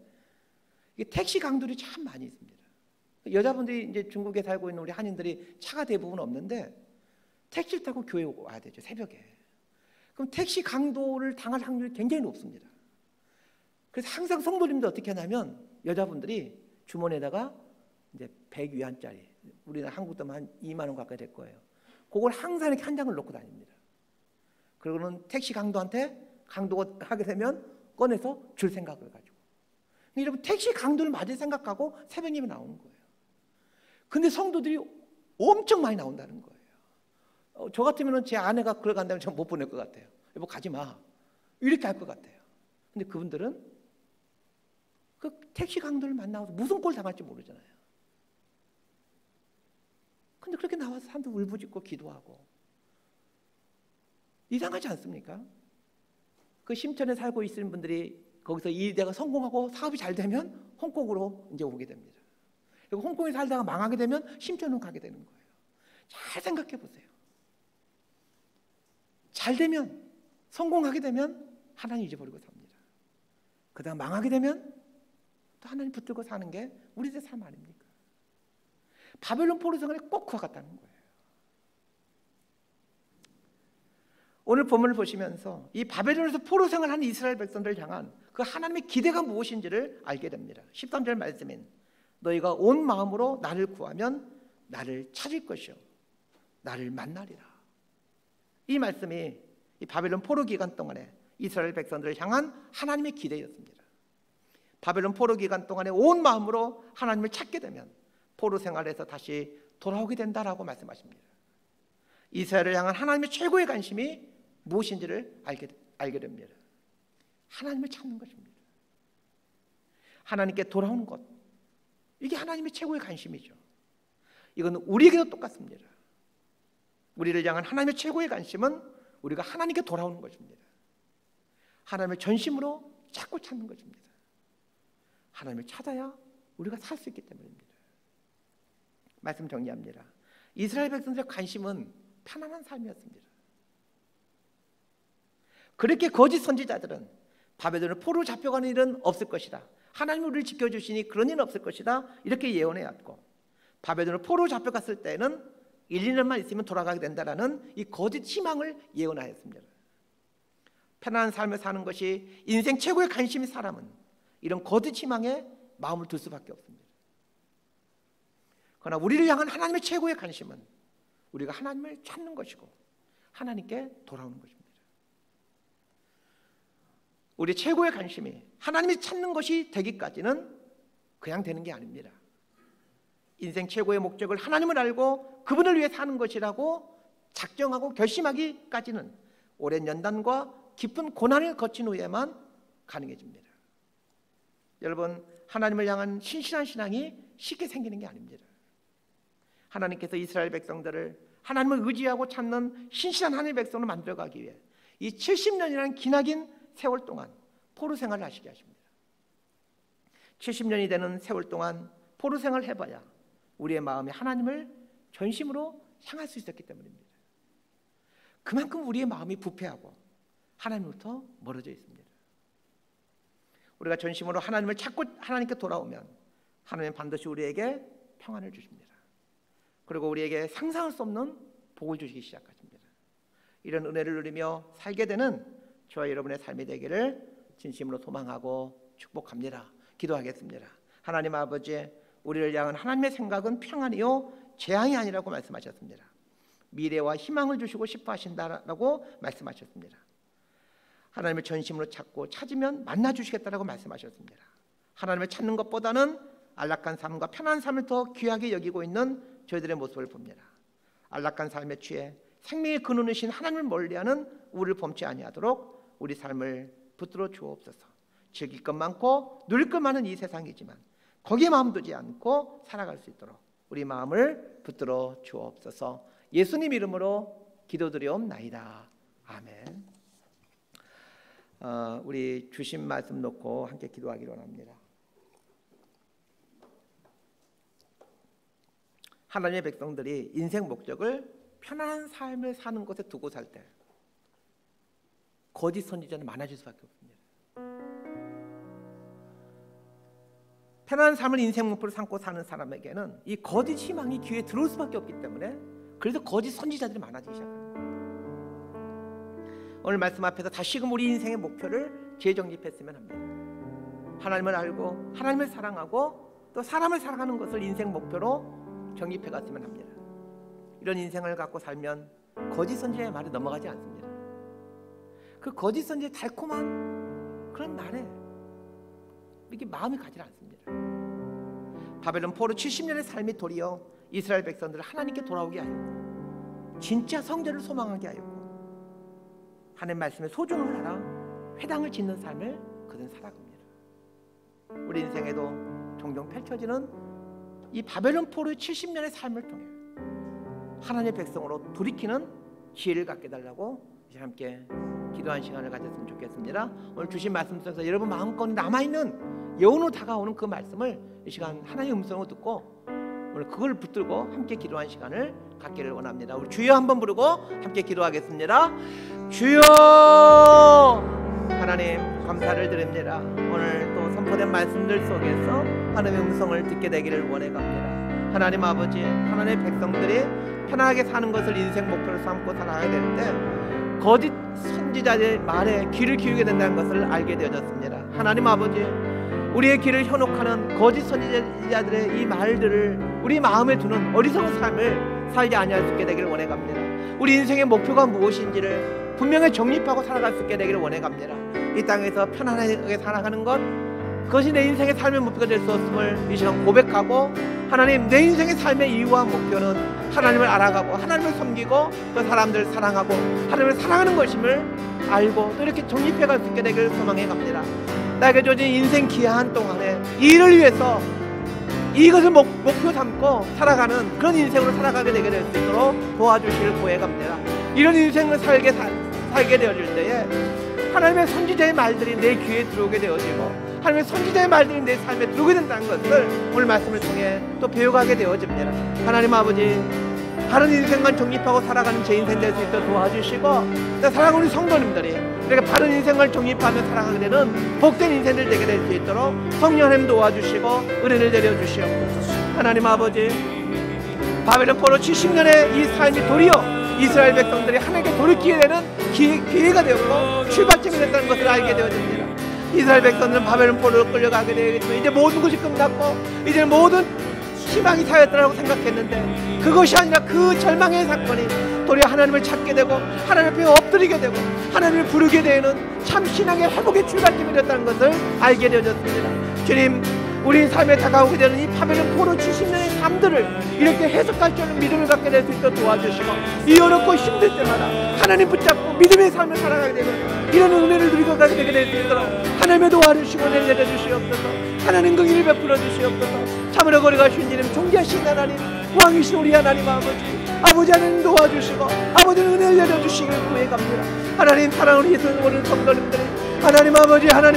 이게 택시 강도들이 참 많이 있습니다. 여자분들이 이제 중국에 살고 있는 우리 한인들이 차가 대부분 없는데 택시를 타고 교회에 와야 되죠, 새벽에. 그럼 택시 강도를 당할 확률이 굉장히 높습니다. 그래서 항상 성도님들 어떻게 하냐면 여자분들이 주머니에다가 이제 100위안짜리, 우리나라 한국 돈은 한 2만 원 가까이 될 거예요. 그걸 항상 이렇게 한 장을 넣고 다닙니다. 그러고는 택시 강도가 하게 되면 꺼내서 줄 생각을 가지고. 여러분, 택시 강도를 맞을 생각하고 새벽 예배 나오는 거예요. 근데 성도들이 엄청 많이 나온다는 거예요. 저 같으면 제 아내가 그걸 간다면 전 못 보낼 것 같아요. 여보 가지 마, 이렇게 할 것 같아요. 근데 그분들은 그 택시 강도를 만나서 무슨 꼴 당할지 모르잖아요. 근데 그렇게 나와서 사람들 울부짖고 기도하고, 이상하지 않습니까? 그 심천에 살고 있는 분들이 거기서 일대가 성공하고 사업이 잘 되면 홍콩으로 이제 오게 됩니다. 그리고 홍콩에 살다가 망하게 되면 심천으로 가게 되는 거예요. 잘 생각해 보세요. 잘 되면, 성공하게 되면 하나님 잊어버리고 삽니다. 그다음 망하게 되면 또 하나님 붙들고 사는 게 우리들의 삶 아닙니까? 바벨론 포로 생활에 꼭 그와 같다는 거예요. 오늘 본문을 보시면서 이 바벨론에서 포로 생활하는 이스라엘 백성들을 향한 그 하나님의 기대가 무엇인지를 알게 됩니다. 13절 말씀인 너희가 온 마음으로 나를 구하면 나를 찾을 것이요 나를 만나리라. 이 말씀이 이 바벨론 포로 기간 동안에 이스라엘 백성들을 향한 하나님의 기대였습니다. 바벨론 포로 기간 동안에 온 마음으로 하나님을 찾게 되면 포로 생활에서 다시 돌아오게 된다라고 말씀하십니다. 이스라엘을 향한 하나님의 최고의 관심이 무엇인지를 알게 됩니다. 하나님을 찾는 것입니다. 하나님께 돌아오는 것, 이게 하나님의 최고의 관심이죠. 이건 우리에게도 똑같습니다. 우리를 향한 하나님의 최고의 관심은 우리가 하나님께 돌아오는 것입니다. 하나님을 전심으로 자꾸 찾는 것입니다. 하나님을 찾아야 우리가 살 수 있기 때문입니다. 말씀 정리합니다. 이스라엘 백성들의 관심은 편안한 삶이었습니다. 그렇게 거짓 선지자들은 바벨론을 포로 잡혀가는 일은 없을 것이다, 하나님이 우리를 지켜주시니 그런 일은 없을 것이다, 이렇게 예언해왔고, 바벨론을 포로 잡혀갔을 때는 1, 2년만 있으면 돌아가게 된다라는 이 거짓 희망을 예언하였습니다. 편안한 삶을 사는 것이 인생 최고의 관심인 사람은 이런 거짓 희망에 마음을 둘 수밖에 없습니다. 그러나 우리를 향한 하나님의 최고의 관심은 우리가 하나님을 찾는 것이고 하나님께 돌아오는 것입니다. 우리 최고의 관심이 하나님이 찾는 것이 되기까지는 그냥 되는 게 아닙니다. 인생 최고의 목적을 하나님을 알고 그분을 위해 사는 것이라고 작정하고 결심하기까지는 오랜 연단과 깊은 고난을 거친 후에만 가능해집니다. 여러분, 하나님을 향한 신실한 신앙이 쉽게 생기는 게 아닙니다. 하나님께서 이스라엘 백성들을 하나님을 의지하고 찾는 신실한 하나님의 백성으로 만들어가기 위해 이 70년이라는 기나긴 세월 동안 포로 생활을 하시게 하십니다. 70년이 되는 세월 동안 포로 생활을 해봐야 우리의 마음이 하나님을 전심으로 향할 수 있었기 때문입니다. 그만큼 우리의 마음이 부패하고 하나님부터 멀어져 있습니다. 우리가 전심으로 하나님을 찾고 하나님께 돌아오면 하나님은 반드시 우리에게 평안을 주십니다. 그리고 우리에게 상상할 수 없는 복을 주시기 시작하십니다. 이런 은혜를 누리며 살게 되는 저와 여러분의 삶이 되기를 진심으로 소망하고 축복합니다. 기도하겠습니다. 하나님 아버지, 우리를 향한 하나님의 생각은 평안이요 재앙이 아니라고 말씀하셨습니다. 미래와 희망을 주시고 싶어 하신다라고 말씀하셨습니다. 하나님을 전심으로 찾고 찾으면 만나주시겠다라고 말씀하셨습니다. 하나님을 찾는 것보다는 안락한 삶과 편안한 삶을 더 귀하게 여기고 있는 저희들의 모습을 봅니다. 안락한 삶에 취해 생명의 근원이신 하나님을 멀리하는 우리를 범치 아니하도록 우리 삶을 붙들어 주옵소서. 즐길 것 많고 누릴 것 많은 이 세상이지만 거기에 마음 두지 않고 살아갈 수 있도록 우리 마음을 붙들어 주옵소서. 예수님 이름으로 기도드리옵나이다. 아멘. 우리 주신 말씀 놓고 함께 기도하기로 합니다. 하나님의 백성들이 인생 목적을 편안한 삶을 사는 것에 두고 살 때 거짓 선지자는 많아질 수밖에 없습니다. 편안한 삶을 인생 목표로 삼고 사는 사람에게는 이 거짓 희망이 귀에 들어올 수밖에 없기 때문에 그래서 거짓 선지자들이 많아지기 시작합니다. 오늘 말씀 앞에서 다시금 우리 인생의 목표를 재정립했으면 합니다. 하나님을 알고 하나님을 사랑하고 또 사람을 사랑하는 것을 인생 목표로 정립해 갔으면 합니다. 이런 인생을 갖고 살면 거짓 선지자의 말에 넘어가지 않습니다. 그 거짓 선지자의 달콤한 그런 말에 이렇게 마음이 가지 않습니다. 바벨론 포로 70년의 삶이 도리어 이스라엘 백성들을 하나님께 돌아오게 하였고 진짜 성전을 소망하게 하였고 하나님 말씀의 소중함을 알아 회당을 짓는 삶을 그들은 살아갑니다. 우리 인생에도 종종 펼쳐지는 이 바벨론 포로의 70년의 삶을 통해 하나님의 백성으로 돌이키는 지혜를 갖게 달라고 이제 함께 기도한 시간을 가졌으면 좋겠습니다. 오늘 주신 말씀 속에서 여러분 마음껏 남아있는 영으로 다가오는 그 말씀을 이 시간 하나님의 음성을 듣고 오늘 그걸 붙들고 함께 기도한 시간을 갖기를 원합니다. 우리 주여 한번 부르고 함께 기도하겠습니다. 주여, 하나님 감사를 드립니다. 오늘 또 선포된 말씀들 속에서 하나님의 음성을 듣게 되기를 원해갑니다. 하나님 아버지, 하나님의 백성들이 편하게 사는 것을 인생 목표로 삼고 살아야 될 때 거짓 선지자의 말에 귀를 기울이게 된다는 것을 알게 되어졌습니다. 하나님 아버지, 우리의 길을 현혹하는 거짓 선지자들의 이 말들을 우리 마음에 두는 어리석은 삶을 살지 아니할 수 있게 되기를 원해갑니다. 우리 인생의 목표가 무엇인지를 분명히 정립하고 살아갈 수 있게 되기를 원해갑니다. 이 땅에서 편안하게 살아가는 것, 그것이 내 인생의 삶의 목표가 될 수 없음을 이 시간 고백하고, 하나님, 내 인생의 삶의 이유와 목표는 하나님을 알아가고 하나님을 섬기고 그 사람들을 사랑하고 하나님을 사랑하는 것임을 알고 또 이렇게 정립해갈 수 있게 되기를 소망해 갑니다. 나에게 주어진 인생 기한 동안에 이를 위해서 이것을 목표 삼고 살아가는 그런 인생으로 살아가게 되게 될 수 있도록 도와주시길 구해갑니다. 이런 인생을 살게 되어질 때에 하나님의 선지자의 말들이 내 귀에 들어오게 되어지고 하나님의 선지자의 말들이 내 삶에 들어오게 된다는 것을 오늘 말씀을 통해 또 배워가게 되어집니다. 하나님 아버지, 다른 인생만 정립하고 살아가는 제 인생 될 수 있도록 도와주시고, 사랑하는 우리 성도님들이 이렇게 바른 인생을 정립하며 살아가게 되는 복된 인생들 되게 될 수 있도록 성령 하나님 도와주시고 은혜를 내려주시옵소서. 하나님 아버지, 바벨론 포로 70년의 이 삶이 도리어 이스라엘 백성들이 하나님께 돌이키게 되는 기회가 되었고 출발점이 됐다는 것을 알게 되어집니다. 이스라엘 백성들은 바벨론 포로로 끌려가게 되겠지만 이제 모든 것이 끝났고 이제 모든 희망이 사였다고 생각했는데 그것이 아니라 그 절망의 사건이 도리어 하나님을 찾게 되고 하나님 앞에 엎드리게 되고 하나님을 부르게 되는 참 신앙의 회복의 출발점이 됐다는 것을 알게 되어졌습니다. 주님, 우리 삶에 다가오게 되는 이 바벨론 포로 70년의 삶들을 이렇게 해석할 줄 아는 믿음을 갖게 될 수 있도록 도와주시고, 이 어렵고 힘들 때마다 하나님 붙잡고 믿음의 삶을 살아가게 되는 이런 은혜를 누리고 가게 되게 될 수 있도록 하나님의 도와주시고 내려주시옵소서. 하나님 긍휼을 베풀어 주시옵소서. 참으로 거리가 쉬운 이름 존귀하신 하나님, 왕이신 우리 하나님 아버지 하나님 도와주시고 아버지는 은혜를 내려주시길 구해갑니다. 하나님, 사랑하는 우리 성도님들이 하나님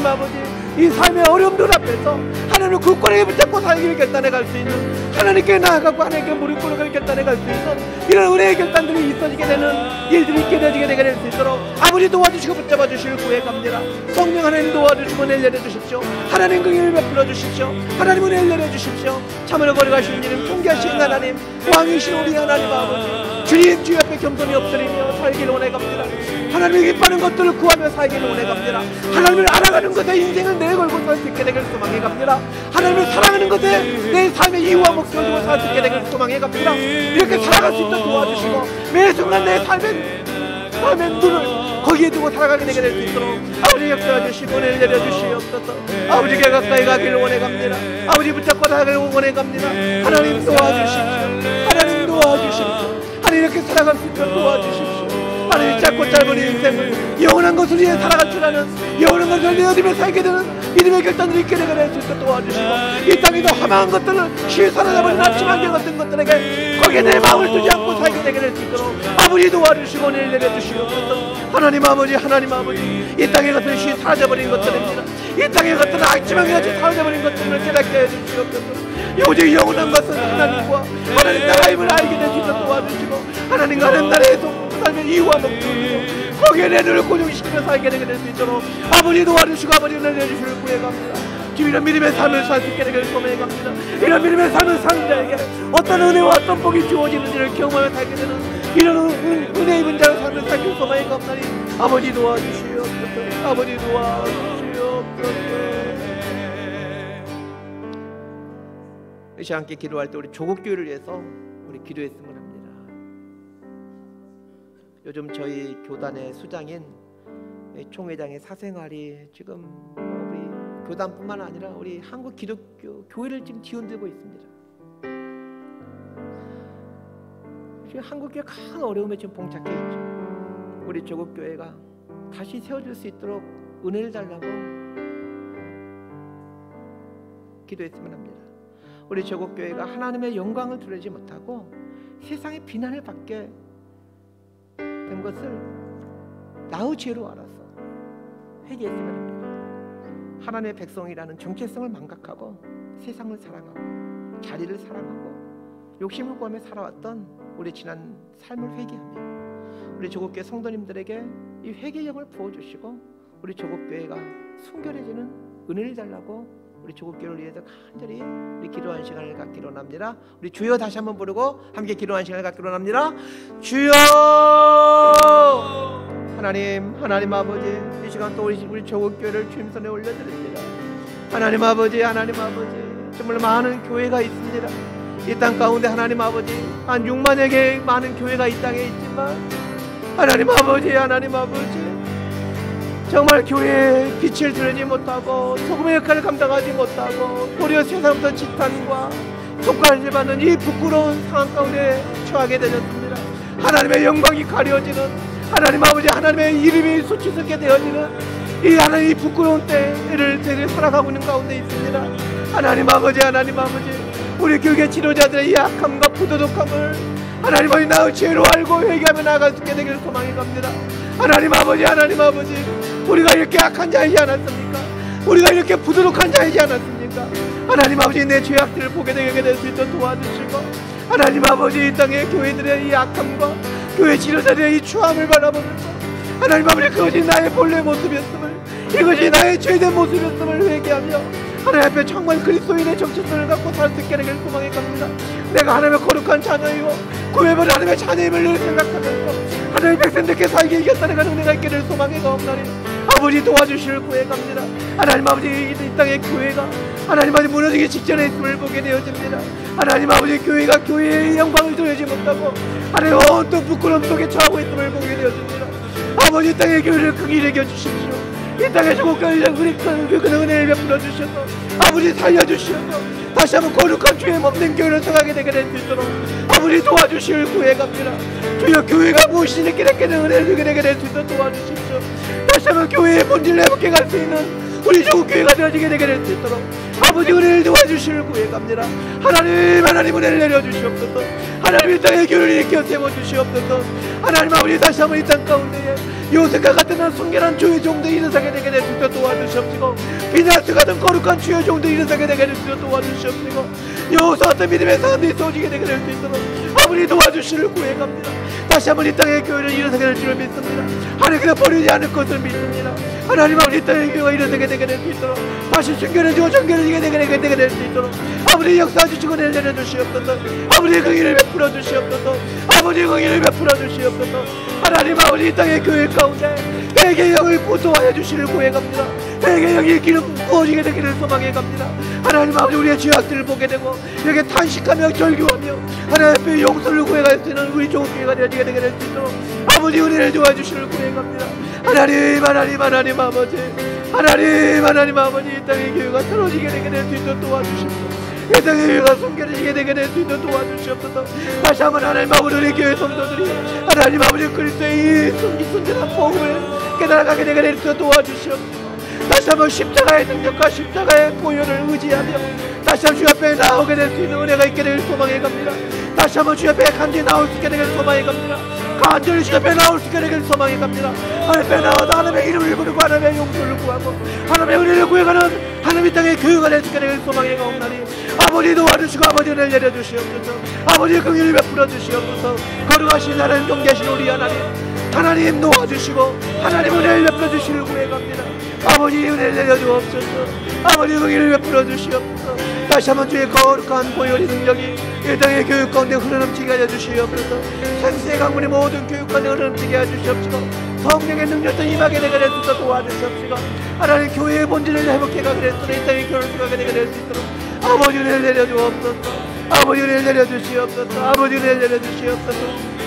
아버지 이 삶의 어려움들 앞에서 하나님을 굳건하게 붙잡고 살기를 결단해 갈 수 있는, 하나님께 나아가고 하나님께 무릎 꿇고 결단해 갈 수 있는 이런 은혜의 결단들이 있어지게 되는 일들이 있게 되게 될 수 있도록 아버지 도와주시고 붙잡아 주시길 구해갑니다. 성령 하나님 도와주시고 은혜를 내려주십시오. 하나님 긍휼을 베풀어 주십시오. 하나님 은혜를 내려주십시오. 참으로 거리가 쉬운 이름 존귀하신 하나님, 왕이신 우리 하나님 아버지, 주님 주 앞에 겸손히 엎드리며 살기를 원해갑니다. 하나님의 기뻐하는 것들을 구하며 살기를 원해갑니다. 하나님을 알아가는 것에 인생을 내걸고 살 수 있게 되길 소망해갑니다. 하나님을 사랑하는 것에 내 삶의 이유와 목표를 두고 살 수 있게 되길 소망해갑니다. 이렇게 살아갈 수 있도록 도와주시고 매 순간 내 삶의 눈을 거기에 두고 살아가게 되게 될 수 있도록 아버지 역사해 주시고 은혜를 내려주시옵소서. 아버지께 가까이 가기를 원해갑니다. 아버지 붙잡고 살아가기를 원해갑니다. 하나님 도와주십시오. 하나님 도와주십시오. 하나님 이렇게 살아갈 수 있도록 도와주십시오. 하나님, 짧고 짧은 인생을 영원한 것을 위해 살아갈 줄 아는, 영원한 것을 내어드리며 살게 되는 믿음의 결단을 있게 되게 될 수 있도록 도와주시고, 이 땅에서 화망한 것들을 실사로잡아버린 아침 한개 같은 것들에게 거기에 내 마음을 두지 않고 살게 되게 될 수 있도록 아버지 도와주시고 은혜를 내려주시옵소서. 하나님 아버지, 이 땅의 것들을 사라져버린 것들입니다. 이 땅의 것들은 아침하게 같이 사라져버린 것들을 깨닫게 해주시옵소서. 오직 영원한 것은 하나님과 하나님 나라임을 알게 될 수 있도록 도와주시고, 하나님과 하나님 나라의 삶의 이유와 목표를 거기에 내 눈을 고정시키며 살게 되게 될 수 있도록 아버지 도와주시고 아버지 은혜를 내주시길 구해갑니다. 주님, 이런 믿음의 삶을 살 수 있게 되기를 소망해갑니다. 이런 믿음의 삶을 사는 자에게 어떤 은혜와 어떤 복이 주어지는지를 경험하며 살게 되는 이런 은혜 입은 자의 삶을 살기를 소망해갑니다. 아버지 도와주시옵소서. 아버지 도와주시옵소서. 이 시간 함께 기도할 때 우리 조국교회를 위해서 우리 기도했으면 합니다. 요즘 저희 교단의 수장인 총회장의 사생활이 지금 우리 교단뿐만 아니라 우리 한국 기독교 교회를 지금 뒤흔들고 있습니다. 지금 한국교회 큰 어려움에 지금 봉착해 있죠. 우리 조국교회가 다시 세워질 수 있도록 은혜를 달라고 기도했으면 합니다. 우리 조국교회가 하나님의 영광을 드러내지 못하고 세상의 비난을 받게 된 것을 나의 죄로 알아서 회개했으면 합니다. 하나님의 백성이라는 정체성을 망각하고 세상을 사랑하고 자리를 사랑하고 욕심을 구하며 살아왔던 우리 지난 삶을 회개하며 우리 조국교회 성도님들에게 이 회개의 영을 부어주시고 우리 조국교회가 순결해지는 은혜를 달라고 우리 조국교회를 위해서 간절히 우리 기도하는 시간을 갖기로 합니다. 우리 주여 다시 한번 부르고 함께 기도하는 시간을 갖기로 합니다. 주여! 하나님 아버지, 이 시간 또 우리 조국교회를 주님 손에 올려드립니다. 하나님 아버지, 정말 많은 교회가 있습니다. 이 땅 가운데 하나님 아버지 한 6만여 개의 많은 교회가 이 땅에 있지만 하나님 아버지, 하나님 아버지, 정말 교회의 빛을 드러내지 못하고 소금의 역할을 감당하지 못하고 도리어 세상부터 지탄과 속가를 받는 이 부끄러운 상황 가운데 처하게 되었습니다. 하나님의 영광이 가려지는, 하나님 아버지, 하나님의 이름이 수치스럽게 되어지는 이 하나님의 부끄러운 때를 저희들이 살아가고 있는 가운데 있습니다. 하나님 아버지, 하나님 아버지, 우리 교회 지도자들의 이 악함과 부도덕함을 하나님 아버지 나의 죄로 알고 회개하며 나아갈 수 있게 되기를 소망해 갑니다. 하나님 아버지, 하나님 아버지, 우리가 이렇게 악한 자이지 않았습니까? 우리가 이렇게 부도덕한 자이지 않았습니까? 하나님 아버지, 내 죄악들을 보게 되게 될 수 있도록 도와주시고, 하나님 아버지, 이 땅의 교회들의 이 악함과 교회 지도자들의 이 추함을 바라보면서 하나님 아버지, 그것이 나의 본래 모습이었음을, 이것이 나의 죄된 모습이었음을 회개하며 하나님 앞에 정말 그리스도인의 정체성을 갖고 살 수 있게 되기를 소망해 갑니다. 내가 하나님의 거룩한 자녀이고 구해버린 하나님의 자녀임을 늘 생각하면서 하나님의 백성들께 살게 이겼다는 은혜가 있기를 소망해 가옵나니 아버지 도와주시길 구해 갑니다. 하나님 아버지, 이 땅의 교회가 하나님 아버지 무너지기 직전에 있음을 보게 되어집니다. 하나님 아버지, 교회가 교회의 영광을 드리지 못하고 하나님 온통 부끄러움 속에 처하고 있음을 보게 되어집니다. 아버지, 이 땅의 교회를 크게 여겨 주십시오. 이 땅에 주곡까지 그 은혜를 베풀어 주셔서 아버지 살려주셔서 다시 한번 거룩한 주의 몸된 교회를 성하게 되게 될 수 있도록 아버지 도와주시길 구해갑니다. 주여, 교회가 무엇이니 깨닫게 된 은혜를 주게 되게 될 수 있도록 도와주십시오. 다시 한번 교회의 본질을 회복해 갈 수 있는 우리 조국교회가 되어지게 되게 될 수 있도록 아버지 은혜를 도와주시길 구해갑니다. 하나님, 하나님 은혜를 내려주시옵소서. 하나님, 이 땅의 교회를 일으켜 세워주시옵소서. 하나님 아버지, 다시 한번 이 땅 가운데에 요셉과 같은 순결한 주의 종도 일어서게 되게 될 수 있도록 도와주시옵시고, 비나스 같은 거룩한 주의 종도 일어서게 되게 될 수 있도록 도와주시옵시고, 여호수 같은 믿음의 사람들이 쏘지게 되게 될 수 있도록 아버지 도와주시를 구해갑니다. 다시 한번 이 땅의 교회를 일어서게 될 줄을 믿습니다. 하나님께서 버리지 않을 것을 믿습니다. 하나님 아버지, 이 땅의 교회가 일어서게 되게 될 수 있도록 다시 순결해지고 정결해지게 되게 될 수 있도록 아버지 역사 주시고 내려주시옵소서. 아버지 긍휼을 베풀어 주시옵소서. 아버지 긍휼을 베풀어 주시옵소서. 하나님 아버지, 이 땅의 교회 가운데 회개의 영을 부도하여 주시를 구해갑니다. 회개의 영이 기름 부어지게 되기를 소망해 갑니다. 하나님 아버지, 우리의 죄악들을 보게 되고 이렇게 탄식하며 절규하며 하나님 앞에 용서를 구해갈 수 있는 우리 좋은 교회가 되어지게 되게 될 수 있도록 아버지 은혜를 도와주시를 구해갑니다. 하나님, 하나님, 하나님 아버지, 하나님, 하나님 아버지, 이 땅의 교회가 틀어지게 되게 될 수 있도록 도와주십시오. 이 땅의 교회가 숨겨지게 되게 될 수 있도록 도와주시옵소서. 다시 한번 하나님 아버지, 우리 교회 성도들이 하나님 아버지 그리스도의 이 순전한 복음을 깨달아가게 되게 될 수 있도록 도와주시옵소서. 다시 한번 십자가의 능력과 십자가의 보혈을 의지하며 다시 한번 주 앞에 나오게 될 수 있는 은혜가 있게 될 소망해 갑니다. 다시 한번 주 앞에 간절히 나올 수 있게 되길 소망해 갑니다. 간절히 주 앞에 나올 수 있게 되길 소망해 갑니다. 하나님 앞에 나와서 하나님의 이름을 부르고 하나님의 용서를 구하고 하나님의 은혜를 구해가는 하나님 이 땅의 교회가 될 수 있게 되길 소망해 가옵나니 아버지 도와주시고 아버지 은혜를 내려주시옵소서. 아버지 긍휼을 베풀어 주시옵소서. 거룩하신 하나님, 존귀하신 우리 하나님, 하나님 도와주시고 하나님 은혜를 베풀어 주시길 구해갑니다. 아버지 은혜를 내려주옵소서. 아버지 긍휼을 베풀어 주시옵소서. 다시 한번 주의 거룩한 보혈의 능력이 이 땅의 교육 가운데 흐르넘치게 하여 주시옵소서. 생수의 강물이 모든 교육 가운데 흐르넘치게 하여 주시옵시고 성령의 능력도 임하게 되게 될 수 있도록 도와주시옵시고 하나님 교회의 본질을 회복해 가게 될 수 있도록 이 땅의 교회를 수가게 되게 될 수 있도록 아버지 은혜를 내려주옵소서. 아버지 은혜를 내려주시옵소서. 아버지 은혜를 내려주시옵소서.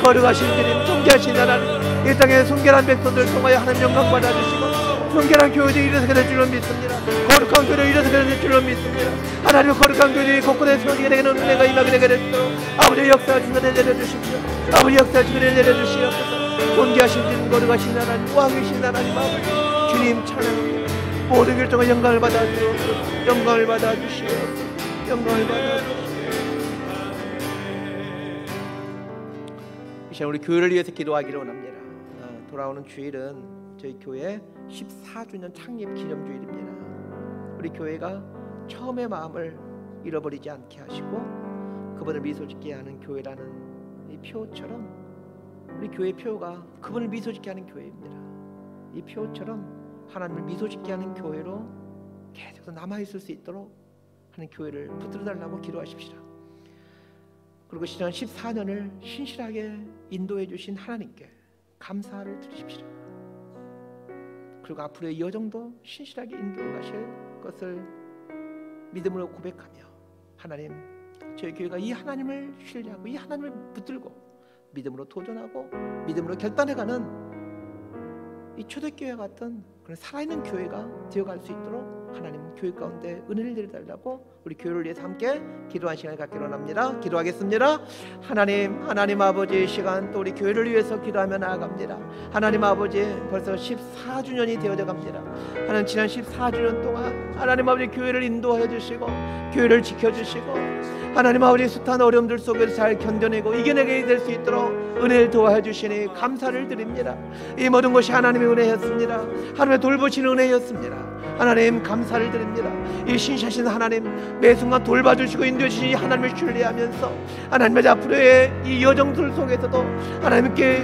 거룩하신 주님, 존귀하신 하나님, 이 땅의 순결한 백성들 통하여 하나님 영광 받아주시고 순결한 교회들이 일어서게 될 줄로 믿습니다. 거룩한 교회를 일어서게 될 줄로 믿습니다. 하나님의 거룩한 교회들이 곳곳에 세워지게 되는 은혜가 임하게 되게 될 수 있도록 아버지 역사하신 은혜를 내려주십시오. 아버지 역사하신 은혜를 내려주시옵소서. 존귀하신 주님, 거룩하신 하나님, 왕이신 하나님 아버지 주님 찬양합니다. 모든 결정과 영광을 받아주시옵소서. 영광을 받아주시옵소서. 영광을 받아주시옵소서. 이 시간 우리 교회를 위해서 기도하기를 원합니다. 돌아오는 주일은 저희 교회 14주년 창립 기념주일입니다. 우리 교회가 처음의 마음을 잃어버리지 않게 하시고 그분을 미소짓게 하는 교회라는 이 표처럼 우리 교회 표가 그분을 미소짓게 하는 교회입니다. 이 표처럼 하나님을 미소짓게 하는 교회로 계속 남아있을 수 있도록 하는 교회를 붙들어 달라고 기도하십시다. 그리고 지난 14년을 신실하게 인도해 주신 하나님께 감사를 드리십시다. 그리고 앞으로의 여정도 신실하게 인도해 가실 것을 믿음으로 고백하며 하나님, 저희 교회가 이 하나님을 신뢰하고 이 하나님을 붙들고 믿음으로 도전하고 믿음으로 결단해가는 이 초대교회 같은 그런 살아있는 교회가 되어갈 수 있도록 하나님 교회 가운데 은혜를 내려달라고 우리 교회를 위해서 함께 기도한 시간을 갖기로 합니다. 기도하겠습니다. 하나님 아버지, 이 시간 또 우리 교회를 위해서 기도하며 나아갑니다. 하나님 아버지, 벌써 14주년이 되어져 갑니다. 하나님, 지난 14주년 동안 하나님 아버지 교회를 인도하여 주시고 교회를 지켜주시고 하나님 아버지 숱한 어려움들 속에서 잘 견뎌내고 이겨내게 될 수 있도록 은혜를 도와해 주시니 감사를 드립니다. 이 모든 것이 하나님의 은혜였습니다. 하나님의 돌보시는 은혜였습니다. 하나님 감사를 드립니다. 이 신실하신 하나님, 매 순간 돌봐주시고 인도해 주시니 하나님을 신뢰하면서 하나님의 앞으로의 이 여정들 속에서도 하나님께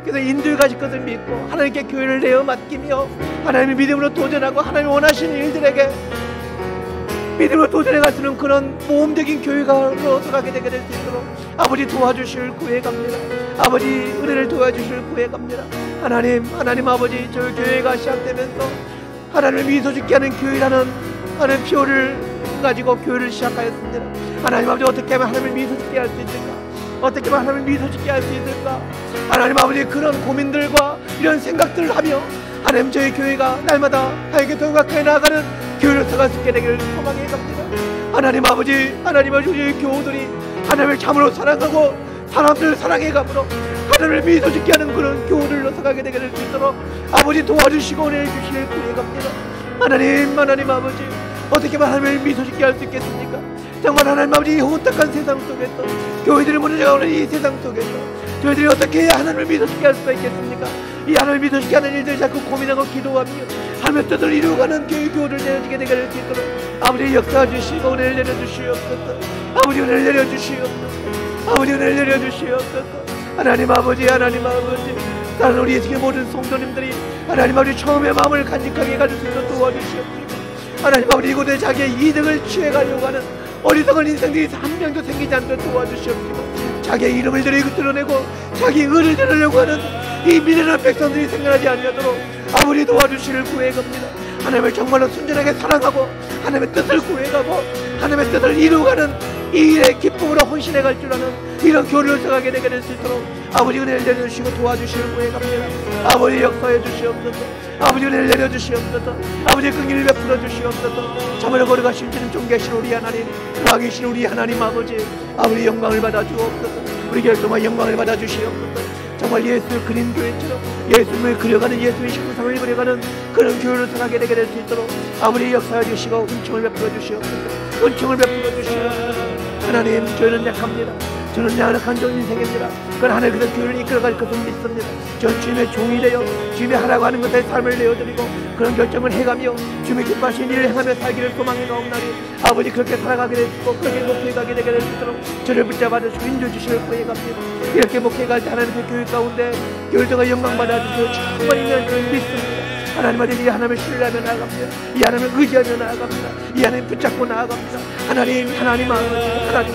그래서 인도해 가실 것을 믿고 하나님께 교회를 내어 맡기며 하나님의 믿음으로 도전하고 하나님이 원하시는 일들에게 믿음으로 도전해 가시는 그런 모험적인 교회가 얻어가게 되게 될 수 있도록 아버지 도와주실 구해갑니다. 아버지 은혜를 도와주실 구해갑니다. 하나님 아버지, 저희 교회가 시작되면서 하나님을 미소짓게 하는 교회라는 하나님 표를 가지고 교회를 시작하였습니다. 하나님 아버지, 어떻게 하면 하나님을 미소짓게 할 수 있을까? 어떻게 하면 하나님을 미소짓게 할 수 있을까? 하나님 아버지, 그런 고민들과 이런 생각들을 하며 하나님, 저희 교회가 날마다 하나님께 더 가까이 나아가는 교회를 서갈 수 있게 되기를 소망해 갑니다. 하나님 아버지, 우리 교우들이 하나님을 참으로 사랑하고 사람들을 사랑해 가므로 하나님을 미소짓게 하는 그런 교우들로 서가게 되게 될 수 있도록 아버지 도와주시고 은혜를 주시길 구해 갑니다. 하나님 아버지, 어떻게 하면 하나님을 미소짓게 할 수 있겠습니까? 정말 하나님 아버지, 이 혼탁한 세상 속에서 교회들이 무너져가는 이 세상 속에서 저희들이 어떻게 해야 하나님을 미소짓게 할 수가 있겠습니까? 이 하나님을 미소짓게 하는 일들 자꾸 고민하고 기도하며 하나님의 뜻을 이루어가는 교회를 내려지게 되게 될 수 있도록 아버지 역사주시고 은혜를 내려주시옵소서. 아버지 은혜를 내려주시옵소서. 아버지 은혜를 내려주시옵소서. 하나님 아버지, 다른 우리 예수의 모든 성도님들이 하나님 아버지 처음의 마음을 간직하게 가질 수 있도록 도와주시옵소서. 하나님 아버지, 이곳에 자기의 이득을 취해가려고 하는 어리석은 인생들이 한 명도 생기지 않도록 도와주시옵소서. 자기의 이름을 드러내고 자기의 의를 드러내려고 하는 이 미련한 백성들이 생겨나지 않도록 아버지 도와주시를 구해갑니다. 하나님을 정말로 순전하게 사랑하고 하나님의 뜻을 구해가고 하나님의 뜻을 이루어가는 이 일에 기쁨으로 헌신해갈 줄 아는 이런 교류를 써가게 되게 될 수 있도록 아버지 은혜를 내려주시고 도와주시를 구해갑니다. 아버지 역사해 주시옵소서. 아버지 은혜를 내려주시옵소서. 아버지 긍휼을 베풀어 주시옵소서. 참으로 걸어가신 주님 존귀하신 우리 하나님, 살아계신 우리 하나님 아버지 영광을 받아 주옵소서. 우리 결정과 영광을 받아 주시옵소서. 정말 예수를 그린 교회처럼 예수님을 그려가는, 예수의 식구상을 그려가는 그런 교회를 살아가게 되게 될 수 있도록 아버지 역사해 주시고 은총을 베풀어 주시옵소서. 은총을 베풀어 주시옵소서. 하나님, 저희는 약합니다. 저는 약한 인생입니다. 그러나 하나님 그런 교회를 이끌어갈 것을 믿습니다. 전 주님의 종이 되어 주님의 하라고 하는 것에 삶을 내어드리고 그런 결정을 해가며 주님의 기뻐하시는 일을 행하며 살기를 소망해 나옵나니 아버지 그렇게 살아가게 되시고 그렇게 목회가게 되게 될 수 있도록 저를 붙잡아 주시고 인도주시를 구해갑니다. 이렇게 목회갈 때 하나님의 교회 가운데 교회가 영광 받아주시고 정말 있는 줄 믿습니다. 하나님 아버지, 이 하나님을 신뢰하며 나아갑니다. 이 하나님을 의지하며 나아갑니다. 이 하나님 붙잡고 나아갑니다. 하나님 아버지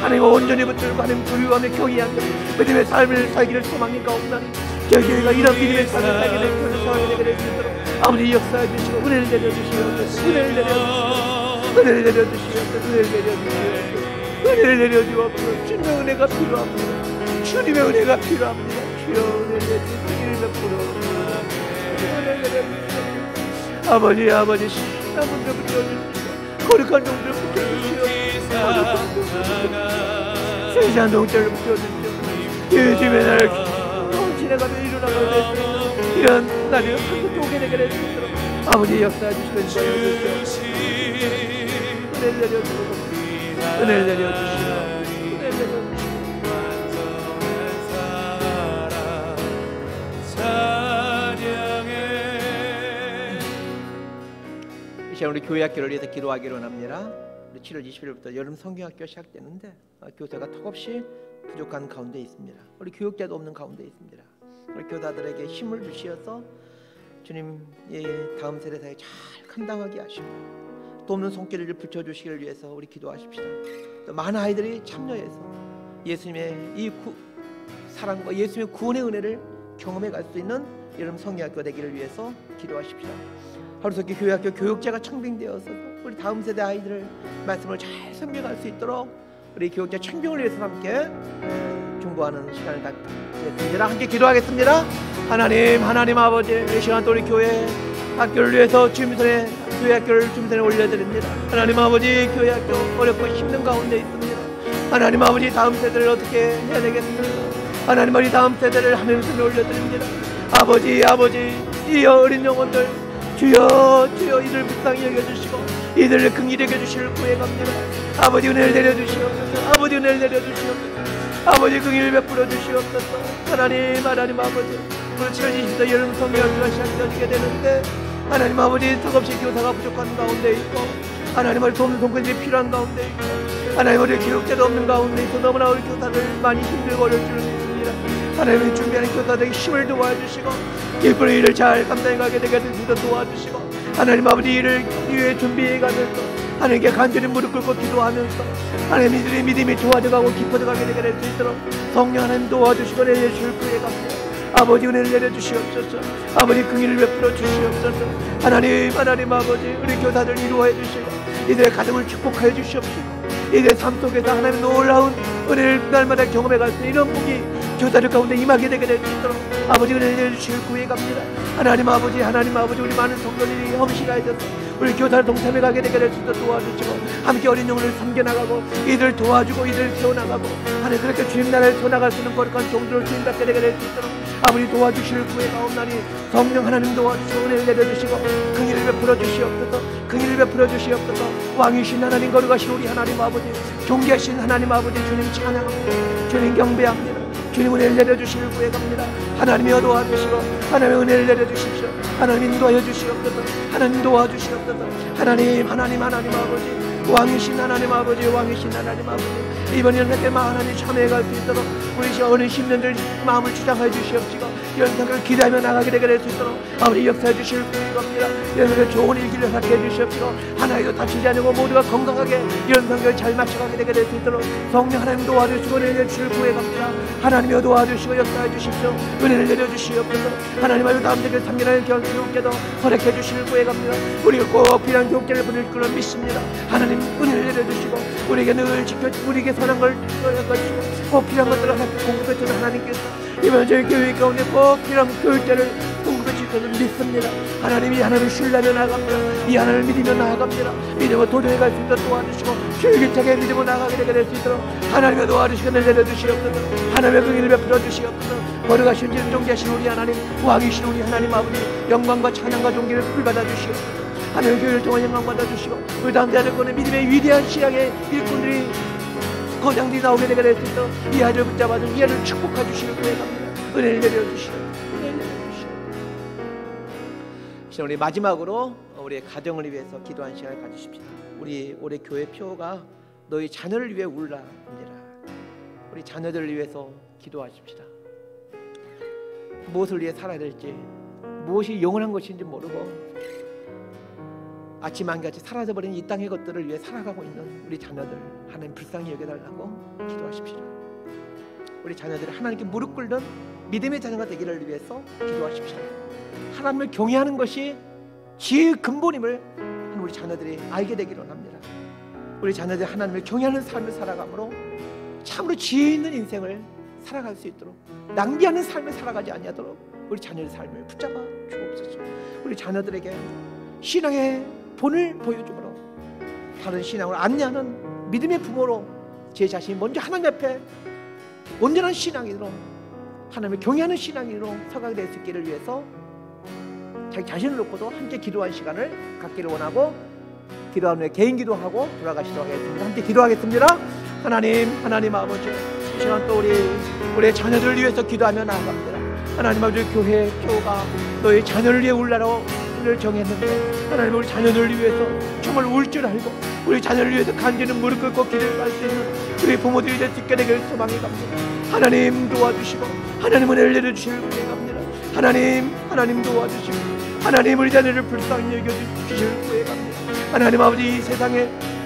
하나님 온전히 붙들고 하나님 두려워하며 경외하며 믿음의 삶을 살기를 소망해 가옵나니 저희 교회가 이런 믿음의 삶을 살게 될 것을 소망하게 될 수 있도록 아버지 역사해 주시고 은혜를 내려주시옵소서. 은혜를 내려주옵소서. 주님의 은혜가 필요합니다. 주님의 은혜가 필요합니다. 주여 은혜를 내려주시옵소서. 아버지 신나 문제 붙여주시고 거룩한 종들 붙여주시옵소서. 세상 동자를 붙여주시옵소서. 예수님의 나를 지나가며 일어나가며 될 수 있는 이런 나를 한국 오게 되게 될 수 있도록 아버지 역사해 주시고 은혜를 내려주시옵소서. 은혜를 내려주시옵소서. 우리 교회 학교를 위해서 기도하기로 합니다. 우리 7월 20일부터 여름 성경학교 시작되는데 교사가 턱없이 부족한 가운데 있습니다. 우리 교육자도 없는 가운데 있습니다. 우리 교사들에게 힘을 주시어서 주님 다음 세대 사에 잘 감당하게 하시고 또 없는 손길을 붙여주시기를 위해서 우리 기도하십시다. 또 많은 아이들이 참여해서 예수님의 이 사랑과 예수님의 구원의 은혜를 경험해 갈 수 있는 여름 성경학교 되기를 위해서 기도하십시다. 하루속히 교회학교 교육자가 청빙되어서 우리 다음 세대 아이들을 말씀을 잘 섬겨갈 수 있도록 우리 교육자 청빙을 위해서 함께 중보하는 시간을 갖겠습니다. 함께 기도하겠습니다. 하나님 아버지, 이 시간 또 우리 교회 학교를 위해서 주님선에 교회 학교를 주님선에 올려드립니다. 하나님 아버지, 교회 학교 어렵고 힘든 가운데 있습니다. 하나님 아버지, 다음 세대를 어떻게 해야 되겠습니까? 하나님 아버지, 다음 세대를 하나님 손에 올려드립니다. 아버지, 이 어린 영혼들 주여 이들 불쌍히 여겨주시고 이들을 긍휼히 여겨주시길 구해갑니다. 아버지, 은혜를 내려주시옵소서. 아버지, 은혜를 내려주시옵소서. 아버지, 긍휼을 베풀어 주시옵소서. 하나님 아버지, 오늘 7월 20일 여름 성경학교가 시작되어지게 되는데 하나님 아버지, 턱없이 교사가 부족한 가운데 있고 하나님 아버지, 돕는 동편이 필요한 가운데 있고 하나님 아버지, 교육제도 없는 가운데 있고 너무나 우리 교사들 많이 힘들고 어려울 줄 믿습니다. 하나님이 준비하는 교사들에게 힘을 도와주시고 기쁘게 일을 잘 감당해가게 되게 해서 도와주시고 하나님 아버지, 일을 위해 준비해가면서 하나님께 간절히 무릎 꿇고 기도하면서 하나님 이들의 믿음이 좋아져가고 깊어져가게 되게 될 수 있도록 성령 하나님 도와주시고 내려주실 구해갑니다. 아버지, 은혜를 내려주시옵소서. 아버지, 긍휼을 베풀어 주시옵소서. 하나님 아버지, 우리 교사들 이루어해 주시고 이들의 가정을 축복하여 주시옵시고 이들의 삶 속에서 하나님 놀라운 은혜를 날마다 경험해갈 수 있는 이런 복이 교사들 가운데 임하게 되게 될 수 있도록 아버지, 은혜를 내려주실 구해갑니다. 하나님 아버지, 우리 많은 성도들이 헌신하여서 우리 교사를 동참해 가게 되게 될 수 있도록 도와주시고 함께 어린 영혼을 섬겨나가고 이들 도와주고 이들 세워나가고 하나님 그렇게 주님 나라를 세워나갈 수 있는 거룩한 종들을 주님답게 되게 될 수 있도록 아버지 도와주실 구해가옵나니 성령 하나님 도와주시고 은혜를 내려주시고 긍휼을 베풀어 주시옵소서. 긍휼을 베풀어 주시옵소서. 왕이신 하나님, 거룩하신 우리 하나님 아버지, 존귀하신 하나님 아버지, 주님 찬양합니다. 주님 경배합니다. 주님 은혜를 내려주시길 구해갑니다. 하나님이여 도와주시고 하나님의 은혜를 내려주십시오. 하나님 인도하여 주시옵소서. 하나님 도와주시옵소서. 하나님 아버지, 왕이신 하나님 아버지, 이번 연회 때만 하나님 참여해갈 수 있도록 우리 어린 신년들 마음을 주장하여 주시옵시고 연상을 기대하며 나가게 되게 될 수 있도록 아버지 역사해 주실 분입니다. 연상을 좋은 일기를 하게 해주시옵시고 하나님도 다치지 않고 모두가 건강하게 연상을 잘 맞춰가게 되게 될 수 있도록 성령 하나님 도와주시고 은혜를 주실 구해갑니다. 하나님이여 도와주시고 역사해 주십시오. 은혜를 내려주시옵소서. 하나님의 다음 세계 3년의 교육계도 허락해 주실 구해갑니다. 우리가 꼭 필요한 교육계를 보낼 줄을 믿습니다. 하나님 은혜를 내려주시고 우리에게 늘 우리에게 선한 걸 주시고 꼭 필요한 것들을 공급해 주는 하나님께서 이번 저희 교회 가운데 꼭 필요한 교육자를 공급해 주실 것을 믿습니다. 하나님이 하나님을 신뢰하며 나아갑니다. 이 하나님을 믿으며 나아갑니다. 믿음으로 도전해 갈 수 있도록 도와주시고 줄기차게 믿음으로 나아가게 될 수 있도록 하나님의 도와주시고 내려주시옵소서. 하나님의 긍휼을 베풀어 주시옵소서. 거룩하신 존귀하신 우리 하나님, 왕이신 우리 하나님 아버지, 영광과 찬양과 존귀를 풀받아 주시옵소서. 하나님의 교회를 통한 영광 받아주시고 우리 다음 대한민국의 믿음의 위대한 신앙의 일꾼들이 거장들이 나오게 되게 될 수 있도록 이 아이를 붙잡아주시고 이 아이를 축복해 주시길 구해갑니다. 은혜를 내려주시오. 우리 마지막으로 우리의 가정을 위해서 기도하는 시간을 가지십시다. 우리 올해 교회 표가 너희 자녀를 위해 울라니라. 우리 자녀들을 위해서 기도하십시다. 무엇을 위해 살아야 될지, 무엇이 영원한 것인지 모르고 아침 한같이 사라져버린 이 땅의 것들을 위해 살아가고 있는 우리 자녀들 하나님 불쌍히 여겨달라고 기도하십시다. 우리 자녀들이 하나님께 무릎 꿇는 믿음의 자녀가 되기를 위해서 기도하십시다. 하나님을 경외하는 것이 지혜의 근본임을 우리 자녀들이 알게 되기를 원합니다. 우리 자녀들이 하나님을 경외하는 삶을 살아가므로 참으로 지혜 있는 인생을 살아갈 수 있도록 낭비하는 삶을 살아가지 아니하도록 우리 자녀의 삶을 붙잡아 주옵소서. 우리 자녀들에게 신앙의 본을 보여주므로 다른 신앙을 안내하는 믿음의 부모로 제 자신이 먼저 하나님 앞에 온전한 신앙인으로 하나님을 경외하는 신앙인으로 서가게 될 수 있기를 위해서 자기 자신을 놓고도 함께 기도하는 시간을 갖기를 원하고 기도하는 후에 개인 기도하고 돌아가시도록 하겠습니다. 함께 기도하겠습니다. 하나님 아버지, 이 시간 또 우리의 자녀들을 위해서 기도하며 나아갑니다. 하나님 아버지, 교회 표가 너희 자녀를 위해 울라로 정했는데 하나님 우리 자녀들을 위해서 정말 울 줄 알고 우리 자녀를 위해서 간절히 무릎 꿇고 기도를 할 수 있는 우리 부모들이 될 수 있게 되길 소망해 갑니다. 하나님 도와주시고 하나님 은혜를 내려주시길 구해갑니다. 하나님 도와주시고 하나님 우리 자녀를 불쌍히 여겨주시길 구해갑니다. 하나님 아버지,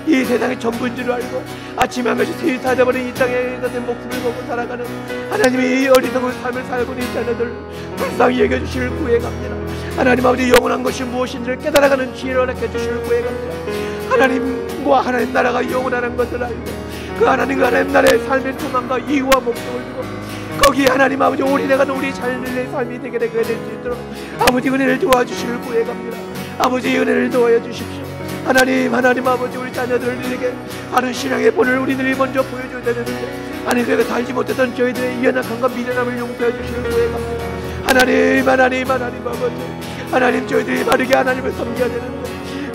이 세상의 전부인 줄 알고 아침에 한 것이 세일 사져버린 이 땅에 내 목숨을 걸고 살아가는 하나님의 이 어리석은 삶을 살고 있는 이 자녀들 불쌍히 여겨주시길 구해갑니다. 하나님 아버지, 영원한 것이 무엇인지를 깨달아가는 지혜를 허락해 주시길 구해갑니다. 하나님과 하나님 나라가 영원하는 것을 알고 그 하나님 나라의 삶의 소망과 이유와 목적을 주고 거기에 하나님 아버지 올인해가는 우리 자녀들의 삶이 되게 될 수 있도록 아버지 은혜를 도와주시길 구해갑니다. 아버지 은혜를 도와여 주십시오. 하나님 아버지 우리 자녀들에게 바른 신앙의 본을 우리들이 먼저 보여줘야 되는데 하나님께 살지 못했던 저희들의 연약함과 미련함을 용서해 주시길 구해갑니다. 하나님 아버지 하나님 저희들이 바르게 하나님을 섬겨야 되는데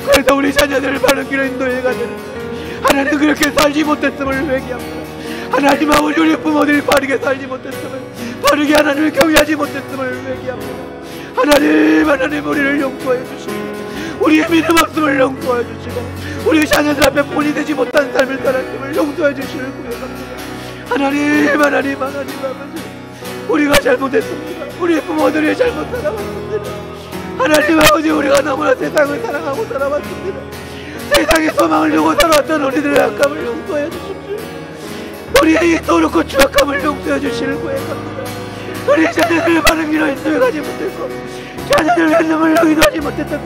그래서 우리 자녀들을 바른 길로 인도해가 되는데 하나님 그렇게 살지 못했음을 회개합니다. 하나님 아버지 우리 부모들이 바르게 살지 못했음을 바르게 하나님을 경외하지 못했음을 회개합니다. 하나님 우리를 용서해 주시고 우리의 믿음 없음을 용서해 주시고 우리 자녀들 앞에 본이 되지 못한 삶을 살았음을 용서해 주시길 구해갑니다. 하나님 아버지 우리가 잘못했습니다. 우리 부모들이 잘못 살아왔습니다. 하나님 아버지 우리가 너무나 세상을 사랑하고 살아왔습니다. 세상에 소망을 두고 살아왔던 우리들의 악함을 용서해 주십시오. 우리의 이 더럽고 추악함을 용서해 주시길 구해갑니다. 우리 자녀들을 바른 길로 인도해가지 못했고 자녀들을 행동을 인도하지 못했던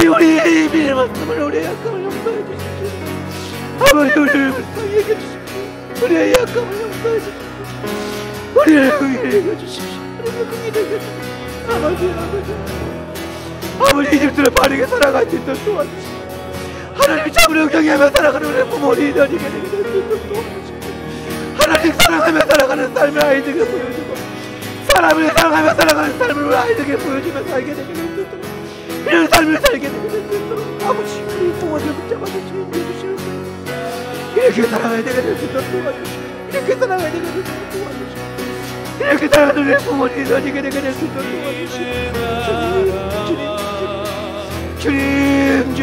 이 우리의 믿음 없음을 우리의 약함을 용서해 주십시오. 아버지 우리를 불쌍히 여겨주십시오. 우리의 약함을 용서해 주십시오. 우리를 긍휼히 여겨주십시오. 우리를 긍휼히 여겨주십시오. 아버지 이집트를 바르게 살아갈 수 있도록 도와주십시오. 하나님 참으로 경외하며 살아가는 우리 부모님이 되게 될 수 있도록 도와주십시오. 하나님 사랑하며 살아가는 삶을 아이들에게 보여주고 사람을 사랑하며 살아가는 삶을 우리 아이들에게 보여주며 살게 되게 될 수 있도록 이런 삶을 살게 되게 될 수 있도록 아버지 우리 부모님을 붙잡아 주시고 주시는 거예요. 이렇게 살아가야 되게 될 수 있도록 도와주시고 이렇게 살아가야 되게 될 수 있도록 도와주시고 이렇게 살아가는 우리 부모님이 되게 될 수 있도록 도와주시고 주님